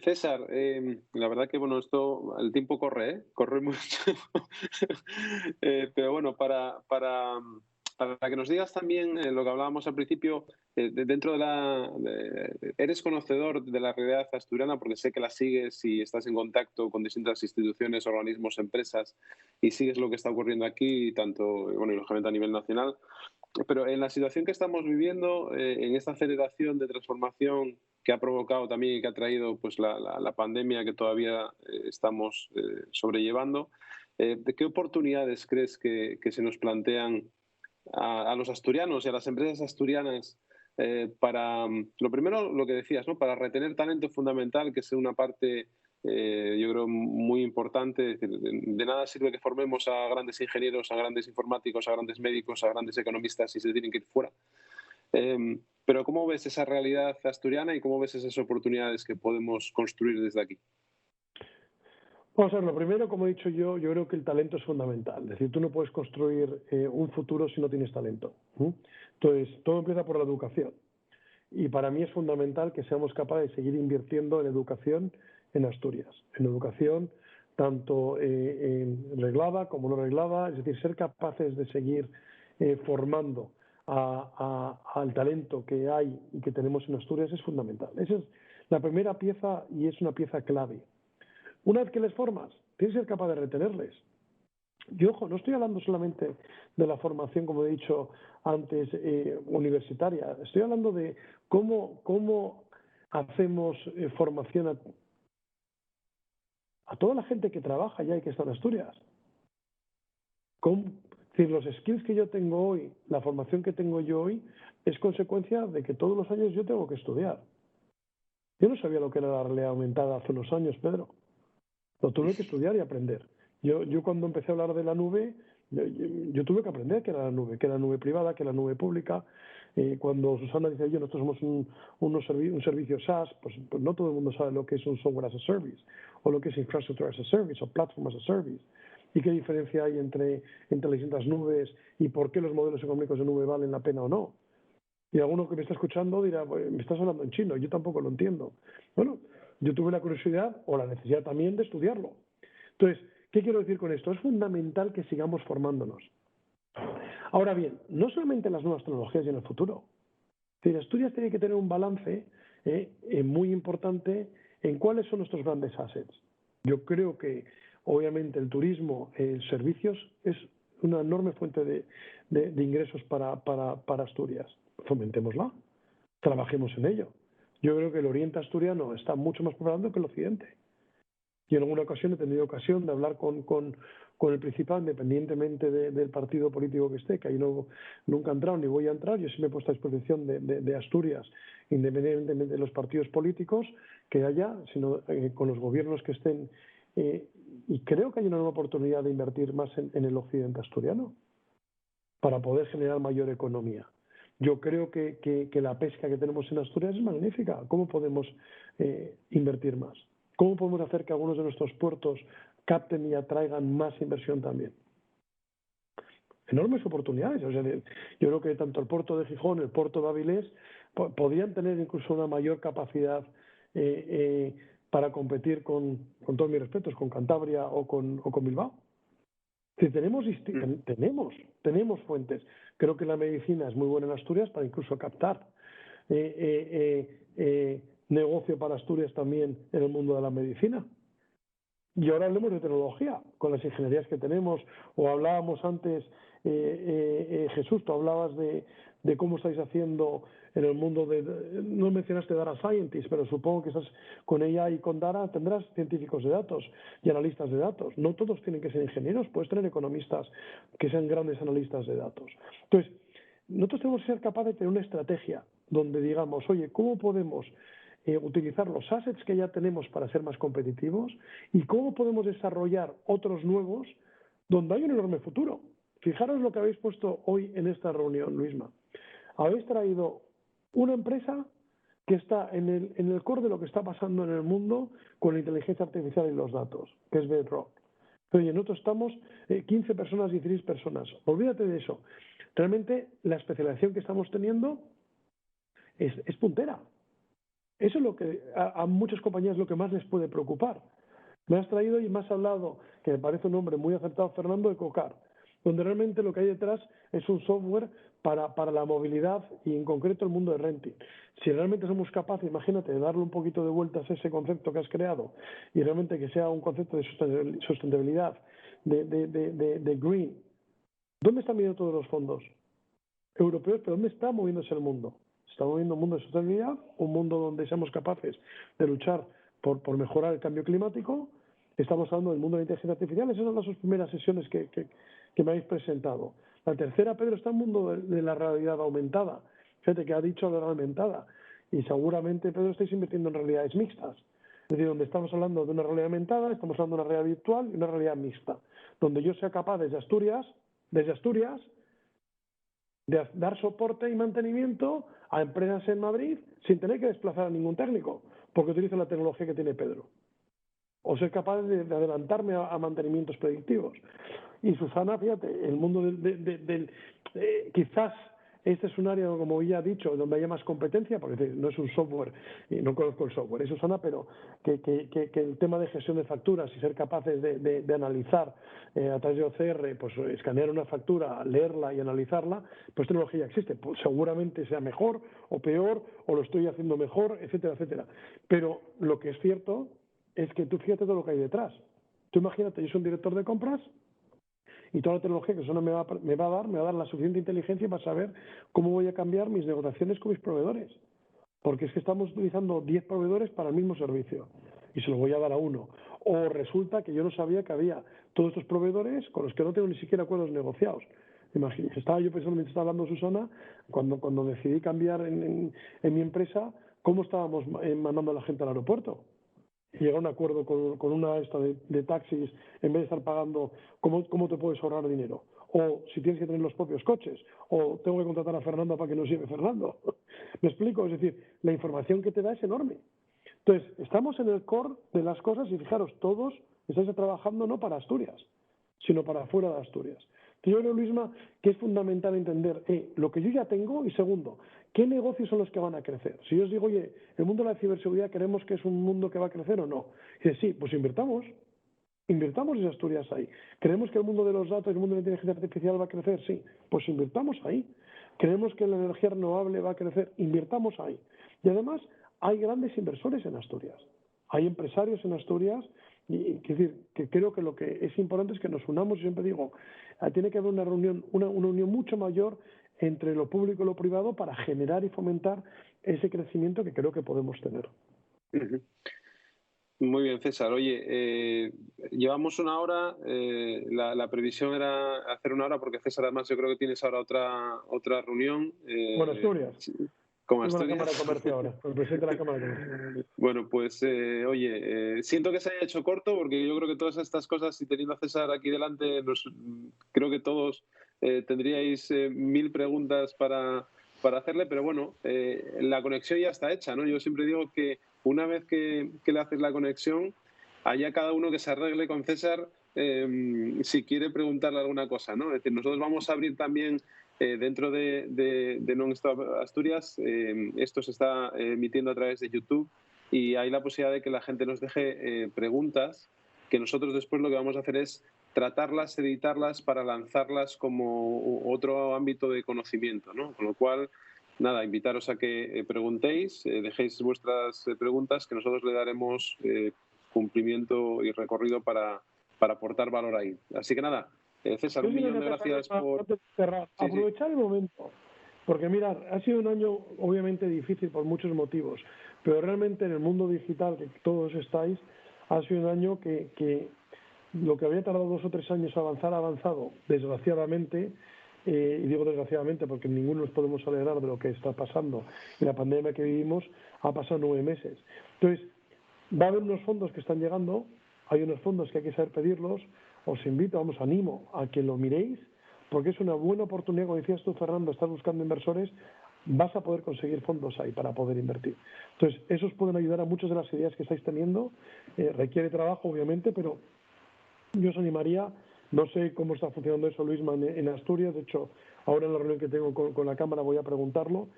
César, la verdad que bueno, el tiempo corre mucho. Pero bueno, para que nos digas también lo que hablábamos al principio, dentro eres conocedor de la realidad asturiana, porque sé que la sigues y estás en contacto con distintas instituciones, organismos, empresas, y sigues lo que está ocurriendo aquí, tanto, bueno, y lógicamente a nivel nacional. Pero en la situación que estamos viviendo, en esta aceleración de transformación que ha provocado también y que ha traído pues, la pandemia que todavía estamos sobrellevando, ¿de qué oportunidades crees que se nos plantean a los asturianos y a las empresas asturianas para, lo primero, lo que decías, ¿no? Para retener talento fundamental, que es una parte yo creo muy importante. Es decir, de nada sirve que formemos a grandes ingenieros, a grandes informáticos, a grandes médicos, a grandes economistas si se tienen que ir fuera. Pero ¿cómo ves esa realidad asturiana y cómo ves esas oportunidades que podemos construir desde aquí? Vamos a ver, lo primero, como he dicho yo creo que el talento es fundamental. Es decir, tú no puedes construir un futuro si no tienes talento. Entonces, todo empieza por la educación. Y para mí es fundamental que seamos capaces de seguir invirtiendo en educación en Asturias. En educación tanto reglada como no reglada, es decir, ser capaces de seguir formando al talento que hay y que tenemos en Asturias es fundamental. Esa es la primera pieza y es una pieza clave. Una vez que les formas, tienes que ser capaz de retenerles. Y ojo, no estoy hablando solamente de la formación, como he dicho antes, universitaria. Estoy hablando de cómo hacemos formación a toda la gente que trabaja ya y que está en Asturias. Es decir, los skills que yo tengo hoy, la formación que tengo yo hoy, es consecuencia de que todos los años yo tengo que estudiar. Yo no sabía lo que era la realidad aumentada hace unos años, Pedro. Lo tuve que estudiar y aprender. Yo cuando empecé a hablar de la nube, yo tuve que aprender qué era la nube, qué era la nube privada, qué era la nube pública. Cuando Susana dice, oye, nosotros somos un servicio SaaS, pues no todo el mundo sabe lo que es un software as a service, o lo que es infrastructure as a service, o platform as a service. Y qué diferencia hay entre las distintas nubes y por qué los modelos económicos de nube valen la pena o no. Y alguno que me está escuchando dirá, me estás hablando en chino, yo tampoco lo entiendo. Bueno, yo tuve la curiosidad o la necesidad también de estudiarlo. Entonces, ¿qué quiero decir con esto? Es fundamental que sigamos formándonos. Ahora bien, no solamente en las nuevas tecnologías y en el futuro. Es decir, Asturias tiene que tener un balance muy importante en cuáles son nuestros grandes assets. Yo creo que, obviamente, el turismo, servicios, es una enorme fuente de ingresos para Asturias. Fomentémosla, trabajemos en ello. Yo creo que el oriente asturiano está mucho más preparado que el occidente. Y en alguna ocasión he tenido ocasión de hablar con el principal, independientemente del partido político que esté, que ahí nunca he entrado ni voy a entrar. Yo siempre he puesto a disposición de Asturias, independientemente de los partidos políticos que haya, sino con los gobiernos que estén. Y creo que hay una nueva oportunidad de invertir más en el occidente asturiano para poder generar mayor economía. Yo creo que la pesca que tenemos en Asturias es magnífica. ¿Cómo podemos invertir más? ¿Cómo podemos hacer que algunos de nuestros puertos capten y atraigan más inversión también? Enormes oportunidades. O sea, yo creo que tanto el puerto de Gijón, el puerto de Avilés, podrían tener incluso una mayor capacidad para competir con todos mis respetos, con Cantabria o con Bilbao. Tenemos fuentes. Creo que la medicina es muy buena en Asturias para incluso captar negocio para Asturias también en el mundo de la medicina. Y ahora hablemos de tecnología, con las ingenierías que tenemos, o hablábamos antes, Jesús, tú hablabas de cómo estáis haciendo en el mundo no mencionaste Data Scientist, pero supongo que estás con ella y con Data tendrás científicos de datos y analistas de datos. No todos tienen que ser ingenieros, puedes tener economistas que sean grandes analistas de datos. Entonces, nosotros tenemos que ser capaces de tener una estrategia donde digamos, oye, ¿cómo podemos utilizar los assets que ya tenemos para ser más competitivos y cómo podemos desarrollar otros nuevos donde hay un enorme futuro? Fijaros lo que habéis puesto hoy en esta reunión, Luisma. Habéis traído una empresa que está en el core de lo que está pasando en el mundo con la inteligencia artificial y los datos, que es Bedrock. Oye, nosotros estamos 15 personas, 16 personas. Olvídate de eso. Realmente la especialización que estamos teniendo es puntera. Eso es lo que a muchas compañías lo que más les puede preocupar. Me has traído y me has hablado, que me parece un nombre muy acertado, Fernando, de Cocar, donde realmente lo que hay detrás es un software para la movilidad y en concreto el mundo de renting. Si realmente somos capaces, imagínate, de darle un poquito de vueltas a ese concepto que has creado y realmente que sea un concepto de sustentabilidad, de green, ¿dónde están viendo todos los fondos europeos? ¿Pero dónde está moviéndose el mundo? ¿Está moviendo un mundo de sostenibilidad? ¿Un mundo donde seamos capaces de luchar por mejorar el cambio climático? Estamos hablando del mundo de la inteligencia artificial. Esas son las dos primeras sesiones que me habéis presentado. La tercera, Pedro, está el mundo de la realidad aumentada. Fíjate que ha dicho la realidad aumentada. Y seguramente, Pedro, estáis invirtiendo en realidades mixtas. Es decir, donde estamos hablando de una realidad aumentada, estamos hablando de una realidad virtual y una realidad mixta, donde yo sea capaz desde Asturias, de dar soporte y mantenimiento a empresas en Madrid sin tener que desplazar a ningún técnico, porque utilizo la tecnología que tiene Pedro. O ser capaz de adelantarme a mantenimientos predictivos. Y Susana, fíjate, el mundo quizás este es un área, como ya he dicho, donde haya más competencia, porque no es un software, y no conozco el software, es Susana, pero que el tema de gestión de facturas y ser capaces de analizar a través de OCR, pues escanear una factura, leerla y analizarla, pues tecnología existe. Pues seguramente sea mejor o peor, o lo estoy haciendo mejor, etcétera, etcétera. Pero lo que es cierto es que tú fíjate todo lo que hay detrás. Tú imagínate, yo soy un director de compras y toda la tecnología que eso me va a dar la suficiente inteligencia para saber cómo voy a cambiar mis negociaciones con mis proveedores. Porque es que estamos utilizando 10 proveedores para el mismo servicio y se lo voy a dar a uno. O resulta que yo no sabía que había todos estos proveedores con los que no tengo ni siquiera acuerdos negociados. Imagínate, estaba yo pensando, mientras estaba hablando Susana, cuando decidí cambiar en mi empresa, cómo estábamos mandando a la gente al aeropuerto. Y llegar a un acuerdo con una de taxis, en vez de estar pagando, ¿cómo te puedes ahorrar dinero? O si tienes que tener los propios coches, o tengo que contratar a Fernando para que nos lleve Fernando. ¿Me explico? Es decir, la información que te da es enorme. Entonces, estamos en el core de las cosas y fijaros, todos estáis trabajando no para Asturias, sino para fuera de Asturias. Yo creo, Luisma, que es fundamental entender lo que yo ya tengo y segundo, ¿qué negocios son los que van a crecer? Si yo os digo, oye, el mundo de la ciberseguridad creemos que es un mundo que va a crecer o no. Y dice, sí, pues invirtamos en Asturias ahí. ¿Creemos que el mundo de los datos, el mundo de la inteligencia artificial va a crecer? Sí, pues invirtamos ahí. ¿Creemos que la energía renovable va a crecer? Invirtamos ahí. Y además hay grandes inversores en Asturias. Hay empresarios en Asturias y decir, que creo que lo que es importante es que nos unamos. Yo siempre digo, tiene que haber una unión mucho mayor entre lo público y lo privado para generar y fomentar ese crecimiento que creo que podemos tener. Muy bien, César. Oye, llevamos una hora. La previsión era hacer una hora porque César, además, yo creo que tienes ahora otra reunión. Con Asturias. Sí, con Asturias. La Cámara de Comercio ahora, con el presidente de la Cámara de Comercio. Bueno, pues oye, siento que se haya hecho corto porque yo creo que todas estas cosas, y teniendo a César aquí delante, creo que todos tendríais 1000 preguntas para hacerle, pero bueno, la conexión ya está hecha, ¿no? Yo siempre digo que una vez que le haces la conexión, allá cada uno que se arregle con César si quiere preguntarle alguna cosa, ¿no? Es decir, nosotros vamos a abrir también dentro de Non-Stop Asturias, esto se está emitiendo a través de YouTube y hay la posibilidad de que la gente nos deje preguntas que nosotros después lo que vamos a hacer es tratarlas, editarlas para lanzarlas como otro ámbito de conocimiento, ¿no? Con lo cual, nada, invitaros a que preguntéis, dejéis vuestras preguntas que nosotros le daremos cumplimiento y recorrido para aportar valor ahí. Así que nada, César, un millón de gracias por cerrar. Sí, aprovechar el momento, porque mirad, ha sido un año obviamente difícil por muchos motivos, pero realmente en el mundo digital que todos estáis, ha sido un año que lo que había tardado 2 o 3 años avanzar ha avanzado, desgraciadamente, y digo desgraciadamente porque ninguno nos podemos alegrar de lo que está pasando, y la pandemia que vivimos ha pasado 9 meses. Entonces, va a haber unos fondos que están llegando, hay unos fondos que hay que saber pedirlos. Os invito, animo a que lo miréis, porque es una buena oportunidad, como decías tú, Fernando, estás buscando inversores, vas a poder conseguir fondos ahí para poder invertir. Entonces, esos pueden ayudar a muchas de las ideas que estáis teniendo. Requiere trabajo, obviamente, pero yo os animaría, no sé cómo está funcionando eso, Luisma, en Asturias. De hecho, ahora en la reunión que tengo con la Cámara voy a preguntarlo,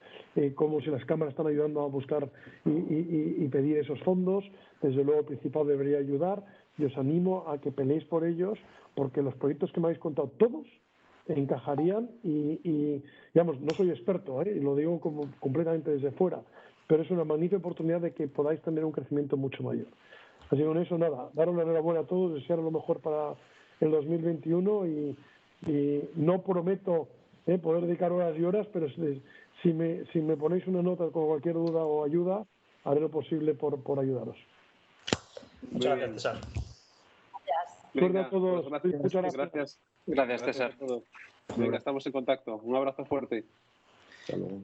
cómo si las cámaras están ayudando a buscar y pedir esos fondos. Desde luego el Principado debería ayudar y os animo a que peleéis por ellos, porque los proyectos que me habéis contado todos encajarían y digamos, no soy experto, y lo digo como completamente desde fuera, pero es una magnífica oportunidad de que podáis tener un crecimiento mucho mayor. Así que con eso, nada, daros la enhorabuena a todos, desearos lo mejor para el 2021 y no prometo poder dedicar horas y horas, pero si me ponéis una nota con cualquier duda o ayuda, haré lo posible por ayudaros. Muchas gracias, César. Suerte a todos. Pues Muchas gracias. Gracias, César. Venga, estamos en contacto. Un abrazo fuerte. Hasta luego.